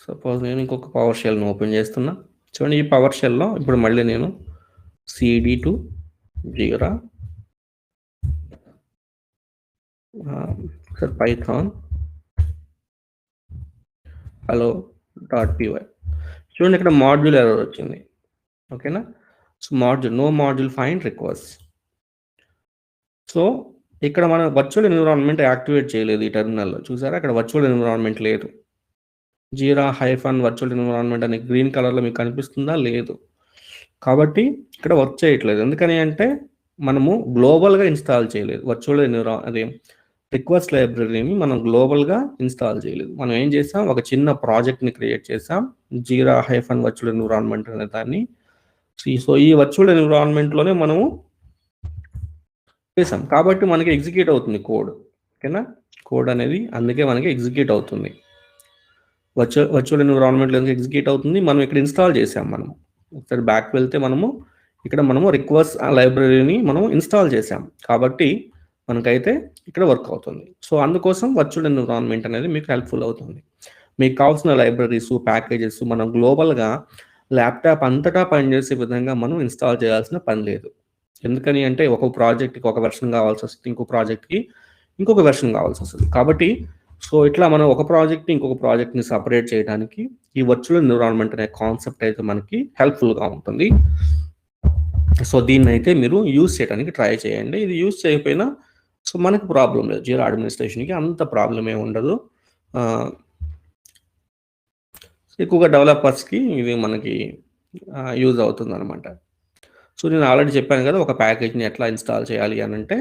సపోజ్ నేను ఇంకొక పవర్ షెల్ని ఓపెన్ చేస్తున్నా. చూడండి ఈ పవర్ షెల్లో ఇప్పుడు మళ్ళీ నేను cd to Jira python hello.py చూడండి ఇక్కడ మాడ్యూల్ ఎర్రర్ వచ్చింది. ఓకేనా? So no module find request. So ఇక్కడ మన వర్చువల్ ఎన్విరాన్మెంట్ యాక్టివేట్ చేయలేదు ఈ టెర్మినల్లో. చూసారా అక్కడ వర్చువల్ ఎన్విరాన్మెంట్ లేదు. జీరా హైఫన్ వర్చువల్ ఎన్విరాన్మెంట్ అనే గ్రీన్ కలర్లో మీకు కనిపిస్తుందా? లేదు. కాబట్టి ఇక్కడ వర్క్ చేయట్లేదు. ఎందుకని అంటే మనము గ్లోబల్గా ఇన్స్టాల్ చేయలేదు. వర్చువల్ అదే రిక్వెస్ట్ లైబ్రరీని మనం గ్లోబల్గా ఇన్స్టాల్ చేయలేదు. మనం ఏం చేసాం, ఒక చిన్న ప్రాజెక్ట్ని క్రియేట్ చేసాం, జీరా హైఫన్ వర్చువల్ ఎన్విరాన్మెంట్ అనే దాన్ని. సో ఈ వర్చువల్ ఎన్విరాన్మెంట్లోనే మనము చేసాం కాబట్టి మనకి ఎగ్జిక్యూట్ అవుతుంది కోడ్. ఓకేనా? కోడ్ అనేది అందుకే మనకి ఎగ్జిక్యూట్ అవుతుంది. వర్చువల్ ఎన్విరాన్మెంట్లో ఎందుకు ఎగ్జిక్యూట్ అవుతుంది, మనం ఇక్కడ ఇన్స్టాల్ చేసాం. మనం ఒకసారి బ్యాక్ వెళ్తే మనము రిక్వెస్ట్ లైబ్రరీని మనం ఇన్స్టాల్ చేసాం కాబట్టి మనకైతే ఇక్కడ వర్క్ అవుతుంది. సో అందుకోసం వర్చువల్ ఎన్విరాన్మెంట్ అనేది మీకు హెల్ప్ఫుల్ అవుతుంది. మీకు కావాల్సిన లైబ్రరీస్, ప్యాకేజెస్ మనం గ్లోబల్గా ల్యాప్టాప్ అంతటా పనిచేసే విధంగా మనం ఇన్స్టాల్ చేయాల్సిన పని లేదు. ఎందుకని అంటే ఒక ప్రాజెక్ట్కి ఒక వెర్షన్ కావాల్సి వస్తుంది, ఇంకో ప్రాజెక్ట్కి ఇంకొక వెర్షన్ కావాల్సి వస్తుంది. కాబట్టి సో ఇట్లా మనం ఒక ప్రాజెక్ట్ని ఇంకొక ప్రాజెక్ట్ని సపరేట్ చేయడానికి ఈ వర్చువల్ ఎన్విరాన్మెంట్ అనే కాన్సెప్ట్ అయితే మనకి హెల్ప్ఫుల్గా ఉంటుంది. సో దీన్ని అయితే మీరు యూజ్ చేయడానికి ట్రై చేయండి. ఇది యూజ్ చేయకపోయినా సో మనకు ప్రాబ్లం లేదు. జీరా అడ్మినిస్ట్రేషన్కి అంత ప్రాబ్లం ఏమి ఉండదు. ఎక్కువగా డెవలపర్స్కి ఇది మనకి యూజ్ అవుతుంది అనమాట. సో నేను ఆల్రెడీ చెప్పాను కదా, ఒక ప్యాకేజ్ని ఎట్లా ఇన్స్టాల్ చేయాలి అని అంటే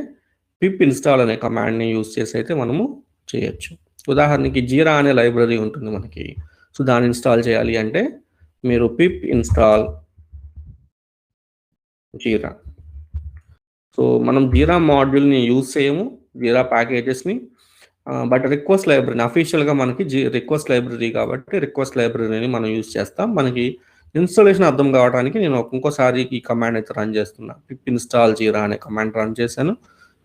పిప్ ఇన్స్టాల్ అనే కమాండ్ని యూజ్ చేసి అయితే మనము చేయొచ్చు. ఉదాహరణకి జీరా అనే లైబ్రరీ ఉంటుంది మనకి. సో దాన్ని ఇన్స్టాల్ చేయాలి అంటే మీరు పిప్ ఇన్స్టాల్ జీరా. సో మనం జీరా మాడ్యూల్ని యూజ్ చేయము, జీరా ప్యాకేజెస్ని, బట్ రిక్వెస్ట్ లైబ్రరీని అఫీషియల్గా మనకి రిక్వెస్ట్ లైబ్రరీ కాబట్టి రిక్వెస్ట్ లైబ్రరీని మనం యూజ్ చేస్తాం. మనకి ఇన్స్టాలేషన్ అర్థం కావడానికి నేను ఇంకోసారి ఈ కమాండ్ అయితే రన్ చేస్తున్నా. పిప్ ఇన్స్టాల్ జీరా అనే కమాండ్ రన్ చేశాను.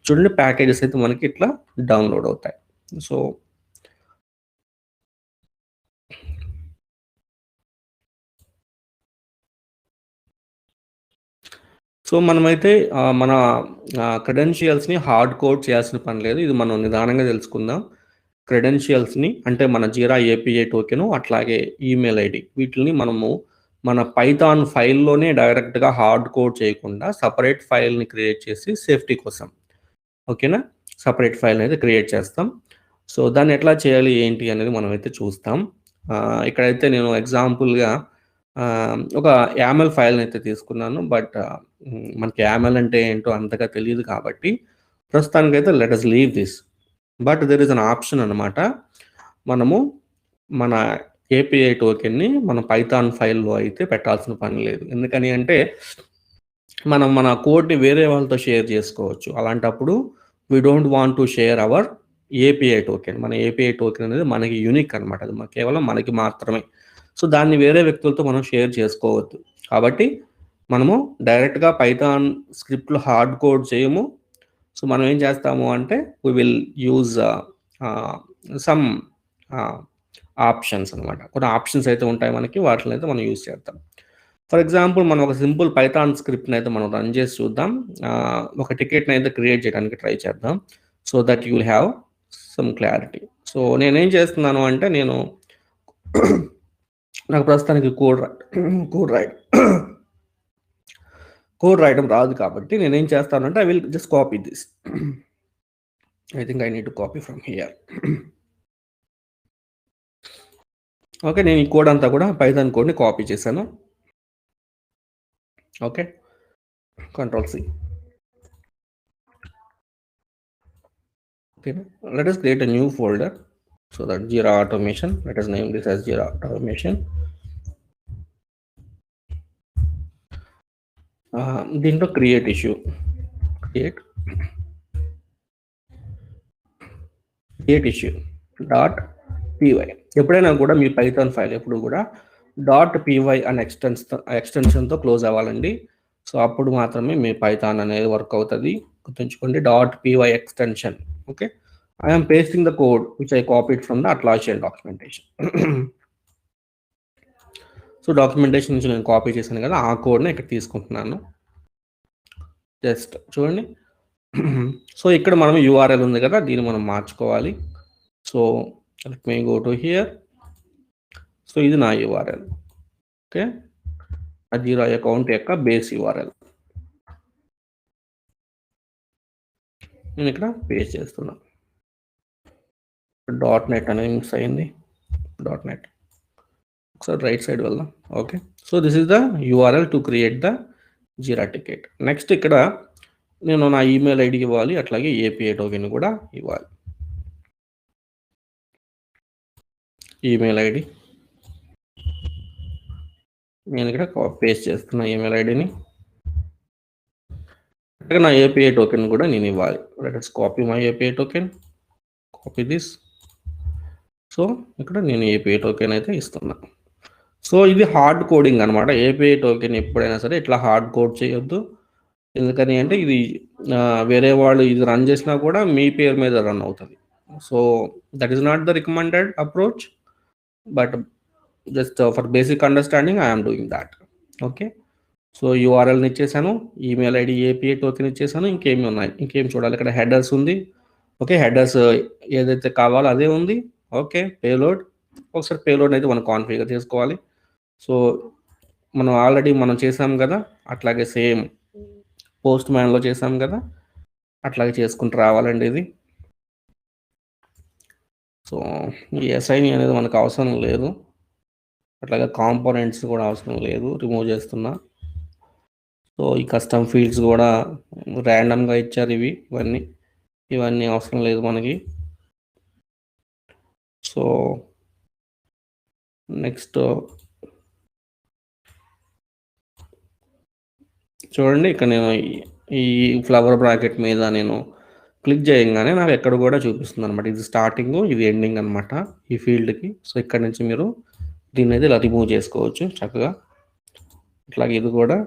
చూడండి ప్యాకేజెస్ అయితే మనకి ఇట్లా డౌన్లోడ్ అవుతాయి. సో మనమైతే మన క్రెడెన్షియల్స్ని హార్డ్ కోడ్ చేయాల్సిన పని లేదు. ఇది మనం నిదానంగా తెలుసుకుందాం. క్రెడెన్షియల్స్ని అంటే మన జీరా ఏపీఐ టోకెను, అట్లాగే ఈమెయిల్ ఐడి, వీటిని మనము మన పైథాన్ ఫైల్లోనే డైరెక్ట్గా హార్డ్ కోడ్ చేయకుండా సపరేట్ ఫైల్ని క్రియేట్ చేసి సేఫ్టీ కోసం, ఓకేనా, సపరేట్ ఫైల్ని అయితే క్రియేట్ చేస్తాం. సో దాన్ని ఎట్లా చేయాలి ఏంటి అనేది మనం అయితే చూస్తాం. ఇక్కడైతే నేను ఎగ్జాంపుల్గా ఒక యామెల్ ఫైల్ని అయితే తీసుకున్నాను. బట్ మనకి యామెల్ అంటే ఏంటో అంతగా తెలియదు కాబట్టి ప్రస్తుతానికైతే let us leave this. But there is an option అనమాట. మనము మన ఏపీఐ టోకెన్ని మన పైథాన్ ఫైల్లో అయితే పెట్టాల్సిన పని లేదు. ఎందుకని అంటే మనం మన కోడ్ని వేరే వాళ్ళతో షేర్ చేసుకోవచ్చు. అలాంటప్పుడు we don't want to share our API token. మన ఏపీఐ టోకెన్ అనేది మనకి యూనిక్ అనమాట. అది కేవలం మనకి మాత్రమే. సో దాన్ని వేరే వ్యక్తులతో మనం షేర్ చేసుకోవద్దు. కాబట్టి మనము డైరెక్ట్గా పైథాన్ స్క్రిప్ట్లో హార్డ్ కోడ్ చేయము. సో మనం ఏం చేస్తాము అంటే we will use some options అనమాట. కొన్ని ఆప్షన్స్ అయితే ఉంటాయి మనకి, వాటిని అయితే మనం యూజ్ చేద్దాం. ఫర్ ఎగ్జాంపుల్ మనం ఒక సింపుల్ పైథాన్ స్క్రిప్ట్ని అయితే మనం రన్ చేసి చూద్దాం. ఒక టికెట్ని అయితే క్రియేట్ చేయడానికి ట్రై చేద్దాం. So that you will have some clarity. So నేనేం చేస్తున్నాను అంటే నేను నాకు ప్రస్తుతానికి కోడ్ రాయడం రాదు కాబట్టి నేనేం చేస్తానంటే I will just copy this. I think I need to copy from here. Okay, నేను ఈ కోడ్ అంతా కూడా పైథాన్ కోడ్ని కాపీ చేశాను. Okay, Ctrl+C. Okay, let us create a new folder. So that Jira automation, let us name this as Jira automation. దీంట్లో create issue, create issue .py. ఎప్పుడైనా కూడా మీ Python file ఎప్పుడు కూడా .py అనే ఎక్స్టెన్షన్తో క్లోజ్ అవ్వాలండి. So అప్పుడు మాత్రమే మీ పైథాన్ అనేది వర్క్ అవుతుంది. గుర్తుంచుకోండి, .py extension. Okay, I am pasting the code which I copied from the Atlassian documentation. So documentation నుంచి నేను కాపీ చేశాను కదా, ఆ కోడ్ని ఇక్కడ తీసుకుంటున్నాను. జస్ట్ చూడండి. సో ఇక్కడ మనం యూఆర్ఎల్ ఉంది కదా, దీన్ని మనం మార్చుకోవాలి. So let me go to hear. So ఇది నా యూఆర్ఎల్. ఓకే, అజీరా అకౌంట్ యొక్క బేస్ యూఆర్ఎల్ నేను ఇక్కడ పేస్ట్ చేస్తున్నా. .net అనేది మిక్స్ అయింది. .net ఒకసారి రైట్ సైడ్ వెళ్దాం. Okay, so this is the URL to create the jeera ticket. Next ఇక్కడ నేను నా ఈమెయిల్ ఐడి ఇవ్వాలి, అట్లాగే ఏపీఐ టోకెన్ కూడా ఇవ్వాలి. ఈమెయిల్ ఐడి నేను ఇక్కడ పేస్ట్ చేస్తున్నా, ఈమెయిల్ ఐడిని. నా ఏపీఐ టోకెన్ కూడా నేను ఇవ్వాలి. Let's copy my API token, copy this. So ఇక్కడ నేను ఏపీఐ టోకెన్ అయితే ఇస్తున్నా. సో ఇది హార్డ్ కోడింగ్ అనమాట. ఏపీఐ టోకెన్ ఎప్పుడైనా సరే ఇట్లా హార్డ్ కోడ్ చేయొద్దు. ఎందుకని అంటే ఇది వేరే వాళ్ళు ఇది రన్ చేసినా కూడా మీ పేరు మీద రన్ అవుతుంది. So that is not the recommended approach, but just for basic understanding I'm doing that. Okay, so యూఆర్ఎల్ని ఇచ్చేసాను, ఈమెయిల్ ఐడి, ఏపీఐ టోకెన్ ఇచ్చేసాను. ఇంకేమి ఉన్నాయి, ఇంకేం చూడాలి? ఇక్కడ హెడర్స్ ఉంది. ఓకే, హెడర్స్ ఏదైతే కావాలో అదే ఉంది. ఓకే, పేలోడ్, ఒకసారి పేలోడ్ అయితే మనం కాన్ఫిగర్ చేసుకోవాలి. సో మనం ఆల్రెడీ మనం చేసాం కదా, అట్లాగే సేమ్ పోస్ట్ మ్యాన్లో చేసాం కదా, అట్లాగే చేసుకుంటూ రావాలండి ఇది. సో ఈ ఎస్ఐని అనేది మనకు అవసరం లేదు, అట్లాగే కాంపోనెంట్స్ కూడా అవసరం లేదు, రిమూవ్ చేస్తున్నా. సో ఈ కస్టమ్ ఫీల్డ్స్ కూడా ర్యాండమ్గా ఇచ్చారు, ఇవన్నీ అవసరం లేదు మనకి. సో నెక్స్ట్ చూడండి, ఇక్కడ నేను ఈ ఫ్లవర్ బ్రాకెట్ మీద నేను క్లిక్ చేయగానే నాకు ఎక్కడ కూడా చూపిస్తుంది అనమాట. ఇది స్టార్టింగ్, ఇది ఎండింగ్ అనమాట ఈ ఫీల్డ్కి. సో ఇక్కడ నుంచి మీరు దీన్ని అయితే ఇలా రిమూవ్ చేసుకోవచ్చు చక్కగా. అట్లాగే ఇది కూడా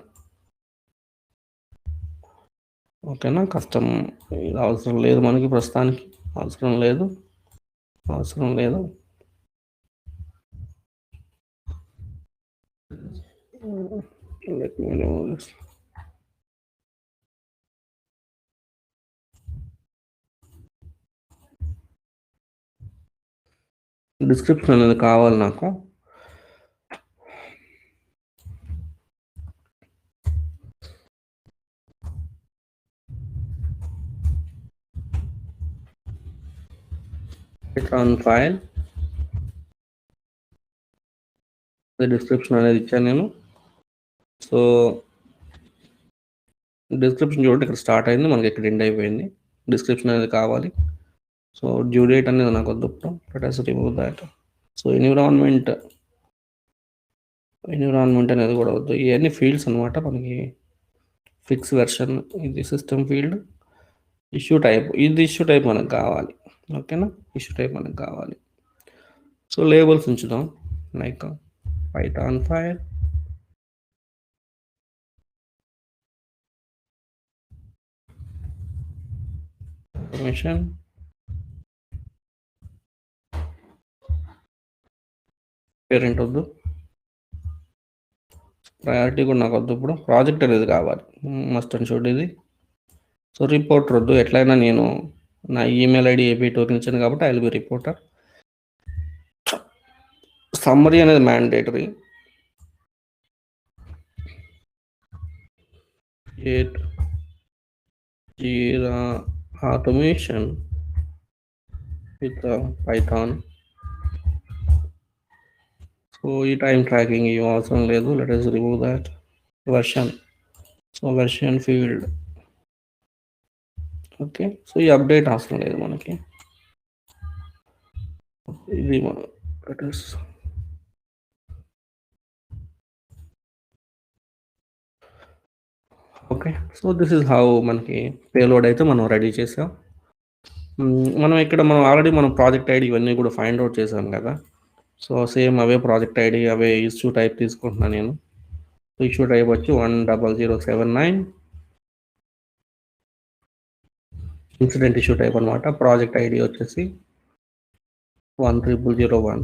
ఓకేనా. కస్టమ్ ఇది అవసరం లేదు మనకి, ప్రస్తుతానికి అవసరం లేదు. Let me remove this. Description అనేది కావాలి నాకు. Python ఫైల్ డిస్క్రిప్షన్ అనేది ఇచ్చాను నేను. సో డిస్క్రిప్షన్ చూడండి, ఇక్కడ స్టార్ట్ అయింది, మనకి ఇక్కడ ఎండ్ అయిపోయింది. డిస్క్రిప్షన్ అనేది కావాలి. సో డ్యూ డేట్ అనేది నాకు వద్దు, let us remove that. So environment అనేది కూడా వద్దు. ఇవన్నీ ఫీల్డ్స్ అనమాట మనకి. ఫిక్స్ వెర్షన్, ఇది సిస్టమ్ ఫీల్డ్. ఇష్యూ టైప్, ఇది ఇష్యూ టైప్ మనకు కావాలి. ఓకేనా, ఇష్యూ టైప్ మనకు కావాలి. సో లేబుల్స్ ఉంచుదాం, like Python file, information, parent వద్దు, ప్రయారిటీ కూడా నాకు వద్దు. ఇప్పుడు ప్రాజెక్ట్ అనేది కావాలి, మస్ట్ అండ్ షుడ్ ఇది. సో రిపోర్టర్ వద్దు, ఎట్లయినా నేను నా ఈమెయిల్ ఐడి ఏపీ టోకెన్ ఇచ్చాను కాబట్టి I will be reporter. Summary అనేది mandatory. Jira automation with Python. So ఈ టైం ట్రాకింగ్ ఇవి అవసరం లేదు, let us remove that. Version, so version field. Okay, so ఈ అప్డేట్ అవసరం లేదు మనకి. ఇది okay, so this is how మనకి పేలోడ్ అయితే మనం రెడీ చేసాం. మనం ఆల్రెడీ మనం ప్రాజెక్ట్ ఐడి ఇవన్నీ కూడా ఫైండ్ అవుట్ చేసాం కదా. సో సేమ్ అవే ప్రాజెక్ట్ ఐడి, అవే ఇష్యూ టైప్ తీసుకుంటున్నాను నేను. ఇష్యూ టైప్ వచ్చి 10079, ఇన్సిడెంట్ ఇష్యూ టైప్ అనమాట. ప్రాజెక్ట్ ఐడి వచ్చేసి 10001.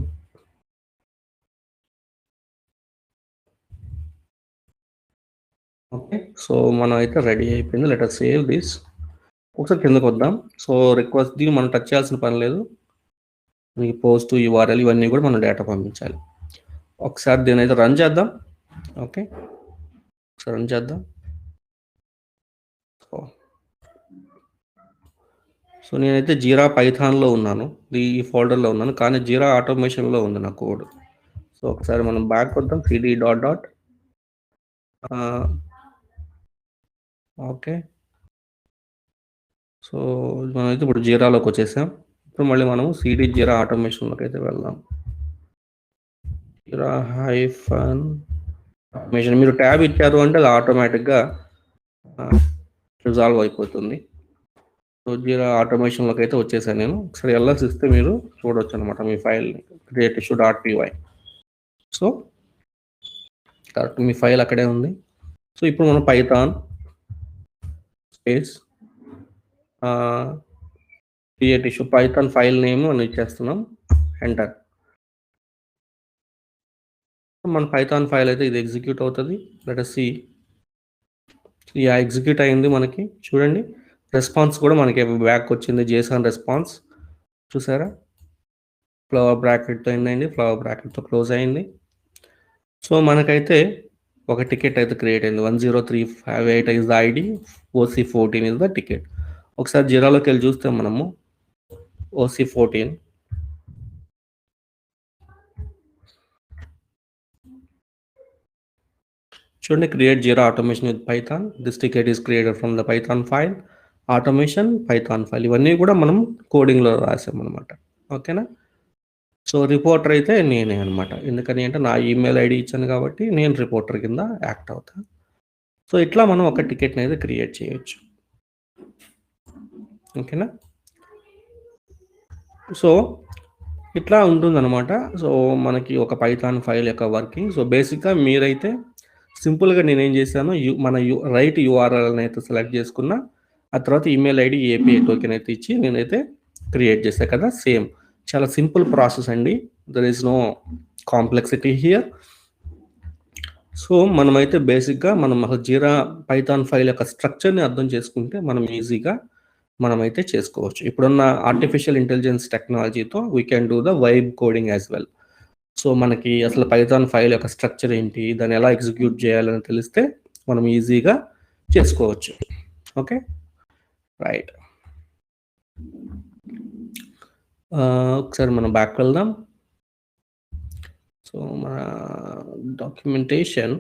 ఓకే. సో మనం అయితే రెడీ అయిపోయింది. Let us save this. ఒకసారి కిందకి వద్దాం. సో రిక్వెస్ట్ దీన్ని మనం టచ్ చేయాల్సిన పని లేదు. ఈ పోస్ట్ యూఆర్ఎల్ ఇవన్నీ కూడా మనం డేటా పంపించాలి. ఒకసారి దీని అయితే రన్ చేద్దాం. ఓకే, ఒకసారి రన్ చేద్దాం. సో నేనైతే జీరా పైథాన్లో ఉన్నాను, ఈ ఫోల్డర్లో ఉన్నాను, కానీ జీరా ఆటోమేషన్లో ఉంది నా కోడ్. సో ఒకసారి మనం బ్యాక్ వద్దాం. cd dot dot okay. So మనమైతే ఇప్పుడు జీరాలోకి వచ్చేసాం. ఇప్పుడు మళ్ళీ మనం cd జీరా ఆటోమేషన్లోకి అయితే వెళ్దాం. జీరా హైఫన్ ఆటోమేషన్ మీరు ట్యాబ్ ఇచ్చారు అంటే అది ఆటోమేటిక్గా రిజాల్వ్ అయిపోతుంది. సో జీరా ఆటోమేషన్లోకి అయితే వచ్చేసాను నేను. ఒకసారి ఎల్ఎస్ ఇస్తే మీరు చూడవచ్చు అనమాట మీ ఫైల్ని, create issue dot py. So correct మీ ఫైల్ అక్కడే ఉంది. సో ఇప్పుడు మనం Python space create issue Python file name మనం ఇచ్చేస్తున్నాం, ఎంటర్. మన పైథాన్ ఫైల్ అయితే ఇది ఎగ్జిక్యూట్ అవుతుంది. Let us see. ఎగ్జిక్యూట్ అయింది మనకి, చూడండి. రెస్పాన్స్ కూడా మనకి బ్యాక్ వచ్చింది, జేసన్ రెస్పాన్స్ చూసారా. ఫ్లవర్ బ్రాకెట్తో అయిందండి, ఫ్లవర్ బ్రాకెట్తో క్లోజ్ అయింది. సో మనకైతే ఒక టికెట్ అయితే క్రియేట్ అయింది. 10358 is the ID, OC14 is the ticket. ఒకసారి జీరాలోకి వెళ్ళి చూస్తే మనము OC14 చూడండి, create jeera automation with Python. This ticket is created from the Python file, automation Python file. ఇవన్నీ కూడా మనం కోడింగ్లో రాసామన్నమాట. ఓకేనా. సో రిపోర్టర్ అయితే నేనే అనమాట. ఎందుకని అంటే నా ఈమెయిల్ ఐడి ఇచ్చాను కాబట్టి నేను రిపోర్టర్ కింద యాక్ట్ అవుతాను. సో ఇట్లా మనం ఒక టికెట్ని అయితే క్రియేట్ చేయొచ్చు. ఓకేనా. సో ఇట్లా ఉంటుందన్నమాట. సో మనకి ఒక పైథాన్ ఫైల్ యొక్క వర్కింగ్. సో బేసిక్గా మీరైతే సింపుల్గా నేనేం చేశాను, మన రైట్ యూఆర్ఎల్ని అయితే సెలెక్ట్ చేసుకున్నా, ఆ తర్వాత ఈమెయిల్ ఐడి ఏపీఐ టోకెన్ అయితే ఇచ్చి నేనైతే క్రియేట్ చేశాను కదా. సేమ్ చాలా సింపుల్ ప్రాసెస్ అండి, there is no complexity here. So మనమైతే బేసిక్గా మనం జీరా పైథాన్ ఫైల్ యొక్క స్ట్రక్చర్ని అర్థం చేసుకుంటే మనం ఈజీగా మనమైతే చేసుకోవచ్చు. ఇప్పుడున్న ఆర్టిఫిషియల్ ఇంటెలిజెన్స్ టెక్నాలజీతో we can do the vibe coding as well. So మనకి అసలు పైథాన్ ఫైల్ యొక్క స్ట్రక్చర్ ఏంటి, దాన్ని ఎలా ఎగ్జిక్యూట్ చేయాలని తెలిస్తే మనం ఈజీగా చేసుకోవచ్చు. Okay, right. ఒకసారి మనం బ్యాక్ వెళ్దాం. సో మన డాక్యుమెంటేషన్,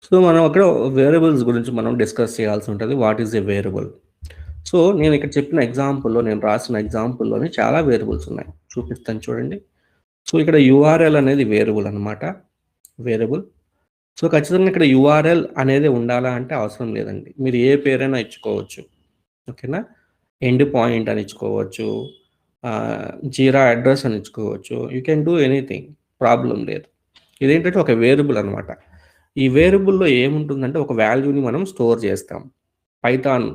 సో మనం అక్కడ వేరియబుల్స్ గురించి మనం డిస్కస్ చేయాల్సి ఉంటుంది. What is a variable? So నేను ఇక్కడ చెప్పిన ఎగ్జాంపుల్లో, నేను రాసిన ఎగ్జాంపుల్లోనే చాలా వేరియబుల్స్ ఉన్నాయి, చూపిస్తాను చూడండి. సో ఇక్కడ యూఆర్ఎల్ అనేది వేరియబుల్ అనమాట, వేరియబుల్. సో ఖచ్చితంగా ఇక్కడ యూఆర్ఎల్ అనేది ఉండాలా అంటే అవసరం లేదండి, మీరు ఏ పేరైనా ఇచ్చుకోవచ్చు. ఓకేనా. ఎండ్ పాయింట్ అని ఇచ్చుకోవచ్చు, జీరా అడ్రస్ అని ఇచ్చుకోవచ్చు, you can do anything, problem లేదు. ఇదేంటంటే ఒక వేరియబుల్ అనమాట. ఈ వేరియబుల్లో ఏముంటుందంటే ఒక వాల్యూని మనం స్టోర్ చేస్తాం. పైథాన్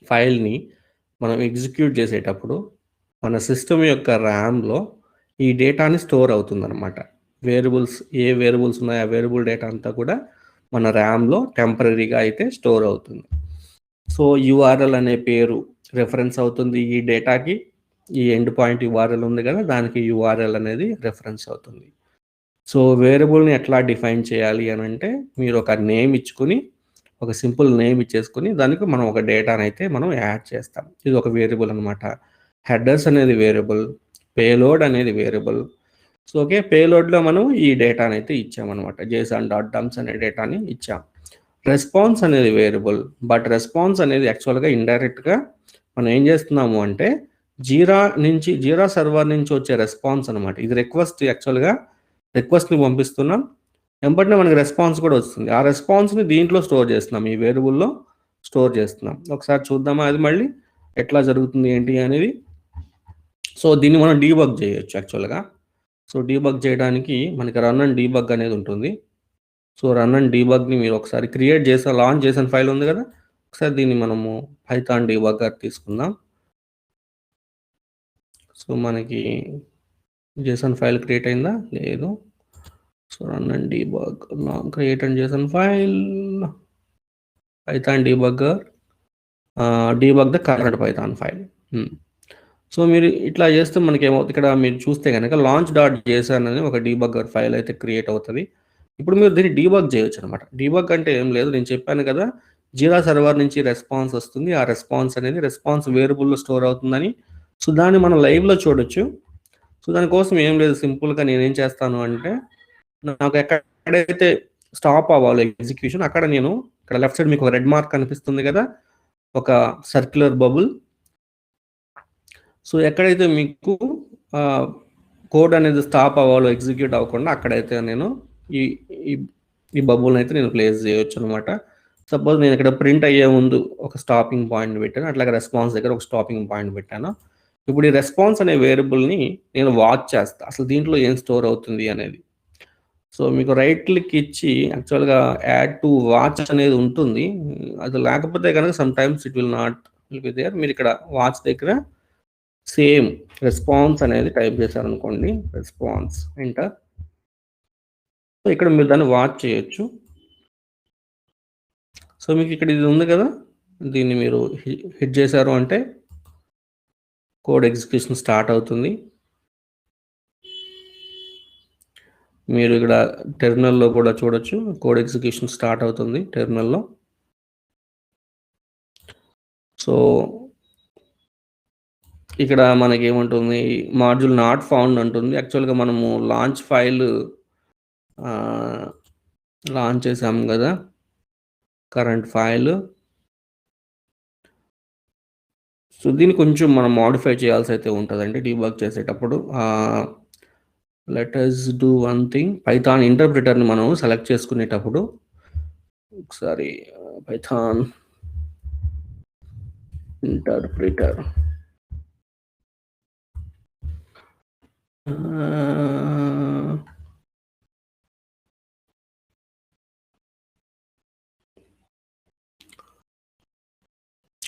ఫైల్ని మనం ఎగ్జిక్యూట్ చేసేటప్పుడు మన సిస్టమ్ యొక్క ర్యామ్లో ఈ డేటాని స్టోర్ అవుతుందన్నమాట. వేరియబుల్స్, ఏ వేరియబుల్స్ ఉన్నాయో ఆ వేరియబుల్ డేటా అంతా కూడా మన ర్యామ్లో టెంపరీగా అయితే స్టోర్ అవుతుంది. సో యూఆర్ఎల్ అనే పేరు రెఫరెన్స్ అవుతుంది ఈ డేటాకి, ఈ ఎండ్ పాయింట్ యూఆర్ఎల్ ఉంది కదా, దానికి యూఆర్ఎల్ అనేది రెఫరెన్స్ అవుతుంది. సో వేరియబుల్ని ఎట్లా డిఫైన్ చేయాలి అని అంటే, మీరు ఒక నేమ్ ఇచ్చుకుని, ఒక సింపుల్ నేమ్ ఇచ్చేసుకుని దానికి మనం ఒక డేటాని అయితే మనం యాడ్ చేస్తాం. ఇది ఒక వేరియబుల్ అనమాట. హెడర్స్ అనేది వేరియబుల్, పేలోడ్ అనేది వేరియబుల్. సో ఓకే, పేలోడ్లో మనం ఈ డేటాని అయితే ఇచ్చామన్నమాట, json.dumps అనే డేటాని ఇచ్చాం. రెస్పాన్స్ అనేది వేరియబుల్, బట్ రెస్పాన్స్ అనేది యాక్చువల్గా ఇండైరెక్ట్గా మనం ఏం చేస్తున్నాము అంటే జీరా సర్వర్ నుంచి వచ్చే రెస్పాన్స్ అనమాట. ఇది రిక్వెస్ట్, యాక్చువల్గా రిక్వెస్ట్ని పంపిస్తున్నాం, వెంబడినే మనకి రెస్పాన్స్ కూడా వస్తుంది. ఆ రెస్పాన్స్ని దీంట్లో స్టోర్ చేస్తున్నాం, ఈ వేరియబుల్లో స్టోర్ చేస్తున్నాం. ఒకసారి చూద్దామా అది మళ్ళీ ఎట్లా జరుగుతుంది ఏంటి అనేది. సో దీన్ని మనం డీబగ్ చేయొచ్చు యాక్చువల్గా. సో డీబగ్ చేయడానికి మనకి రన్ అండ్ డీబగ్ అనేది ఉంటుంది. సో రన్ అండ్ డీబగ్ని మీరు ఒకసారి క్రియేట్ చేసిన, లాంచ్ చేసిన ఫైల్ ఉంది కదా, ఒకసారి దీన్ని మనము పైథాన్ డీబగ్గర్ తీసుకుందాం. సో మనకి JSON ఫైల్ క్రియేట్ అయిందా? లేదు. So run and debug, create and JSON file, Python debugger, debug the current Python file. So మీరు ఇట్లా చేస్తే మనకి ఏమవుతుంది, ఇక్కడ మీరు చూస్తే కనుక launch.json అని ఒక డీబగ్గర్ ఫైల్ అయితే క్రియేట్ అవుతుంది. ఇప్పుడు మీరు దీన్ని డీబగ్ చేయొచ్చు అనమాట. డీబగ్ అంటే ఏం లేదు, నేను చెప్పాను కదా, జీరా సర్వర్ నుంచి రెస్పాన్స్ వస్తుంది. ఆ రెస్పాన్స్ అనేది రెస్పాన్స్ వేరియబుల్లో స్టోర్ అవుతుందని. సో దాన్ని మనం లైవ్లో చూడొచ్చు. సో దానికోసం ఏం లేదు, సింపుల్గా నేనేం చేస్తాను అంటే, నాకు ఎక్కడైతే స్టాప్ అవ్వాలి ఎగ్జిక్యూషన్, అక్కడ నేను ఇక్కడ లెఫ్ట్ సైడ్ మీకు ఒక రెడ్ మార్క్ కనిపిస్తుంది కదా, ఒక సర్క్యులర్ బబుల్. సో ఎక్కడైతే మీకు కోడ్ అనేది స్టాప్ అవ్వాలో, ఎగ్జిక్యూట్ అవ్వకుండా, అక్కడైతే నేను ఈ బబుల్ని అయితే నేను ప్లేస్ చేయొచ్చు అనమాట. సపోజ్ నేను ఇక్కడ ప్రింట్ అయ్యే ముందు ఒక స్టాపింగ్ పాయింట్ పెట్టాను, అట్లాగే రెస్పాన్స్ దగ్గర ఒక స్టాపింగ్ పాయింట్ పెట్టాను. ఇప్పుడు ఈ రెస్పాన్స్ అనే వేరియబుల్ని నేను వాచ్ చేస్తాను, అసలు దీంట్లో ఏం స్టోర్ అవుతుంది అనేది. సో మీకు రైట్ క్లిక్ ఇచ్చి యాక్చువల్గా యాడ్ టు వాచ్ అనేది ఉంటుంది. అది లేకపోతే కనుక sometimes it will not be there. మీరు ఇక్కడ వాచ్ దగ్గర సేమ్ రెస్పాన్స్ అనేది టైప్ చేశారనుకోండి, రెస్పాన్స్ ఎంటర్. సో ఇక్కడ మీరు దాన్ని వాచ్ చేయొచ్చు. సో మీకు ఇక్కడ ఇది ఉంది కదా, దీన్ని మీరు హిట్ చేశారు అంటే కోడ్ ఎగ్జిక్యూషన్ స్టార్ట్ అవుతుంది. మీరు ఇక్కడ టెర్మినల్లో కూడా చూడొచ్చు, కోడ్ ఎగ్జిక్యూషన్ స్టార్ట్ అవుతుంది టెర్మినల్లో. సో ఇక్కడ మనకి ఏముంటుంది, మాడ్యూల్ నాట్ ఫౌండ్ అంటుంది. యాక్చువల్గా మనము లాంచ్ ఫైల్ లాంచ్ చేసాము కదా, కరెంట్ ఫైల్. సో దీన్ని కొంచెం మనం మాడిఫై చేయాల్సి అయితే ఉంటుందండి డీబగ్ చేసేటప్పుడు. Let us do one thing, Python ఇంటర్ప్రిటర్ని మనం సెలెక్ట్ చేసుకునేటప్పుడు ఒకసారి పైథాన్ ఇంటర్ప్రిటర్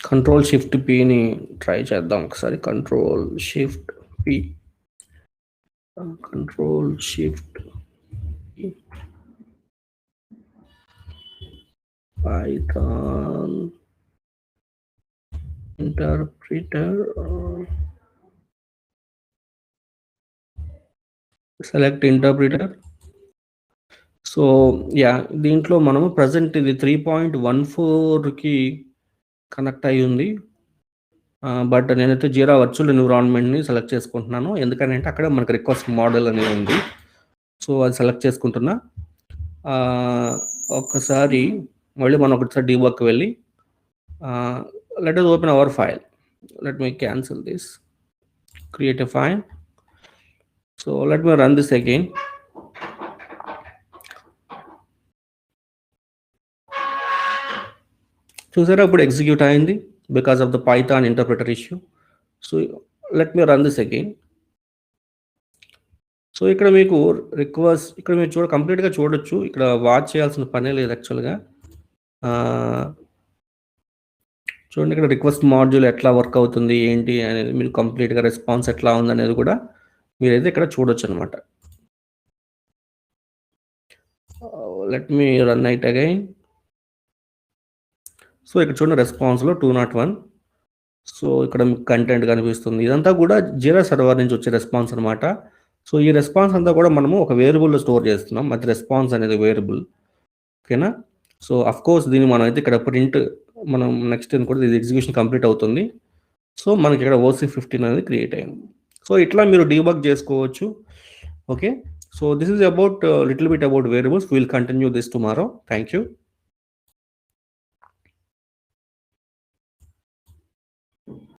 Ctrl+Shift+Pని ట్రై చేద్దాం ఒకసారి. Ctrl+Shift+P, Ctrl+Shift+P, Python interpreter, select interpreter. So yeah, దీంట్లో మనము ప్రజెంట్ ఇది 3.14కి కనెక్ట్ అయి ఉంది. బట్ నేనైతే జీరా వర్చువల్ ఎన్విరాన్మెంట్ని సెలెక్ట్ చేసుకుంటున్నాను, ఎందుకంటే అక్కడ మనకు రిక్వెస్ట్ మోడల్ అనేది ఉంది. సో అది సెలెక్ట్ చేసుకుంటున్నా. ఒక్కసారి మళ్ళీ మనం ఒకసారి డీబగ్కి వెళ్ళి let us open hour file. Let me cancel this, create a file. So let me run this again. చూసారా, ఇప్పుడు ఎగ్జిక్యూట్ అయింది because of the Python interpreter issue. So let me run this again. So ఇక్కడ మీకు request, ఇక్కడ మీరు కంప్లీట్గా చూడొచ్చు. ఇక్కడ వాచ్ చేయాల్సిన పనే లేదు యాక్చువల్గా. చూడండి, ఇక్కడ రిక్వెస్ట్ మాడ్యూల్ ఎట్లా వర్క్ అవుతుంది ఏంటి అనేది, మీరు కంప్లీట్గా రెస్పాన్స్ ఎట్లా ఉంది అనేది కూడా మీరైతే ఇక్కడ చూడొచ్చు అనమాట. Let me run it again. So ఇక్కడ చూడండి, రెస్పాన్స్లో 201. సో ఇక్కడ మీకు కంటెంట్ కనిపిస్తుంది. ఇదంతా కూడా జీరా సర్వర్ నుంచి వచ్చే రెస్పాన్స్ అనమాట. సో ఈ రెస్పాన్స్ అంతా కూడా మనము ఒక వేరియబుల్లో స్టోర్ చేస్తున్నాం. మధ్య రెస్పాన్స్ అనేది వేరియబుల్, ఓకేనా. సో అఫ్ కోర్స్ దీన్ని మనం అయితే ఇక్కడ ప్రింట్, మనం నెక్స్ట్ కూడా ఇది ఎగ్జిక్యూషన్ కంప్లీట్ అవుతుంది. సో మనకి ఇక్కడ OC15 అనేది క్రియేట్ అయింది. సో ఇట్లా మీరు డీబగ్ చేసుకోవచ్చు. Okay, so this is about little bit about variables. Will continue this tomorrow. Thank you.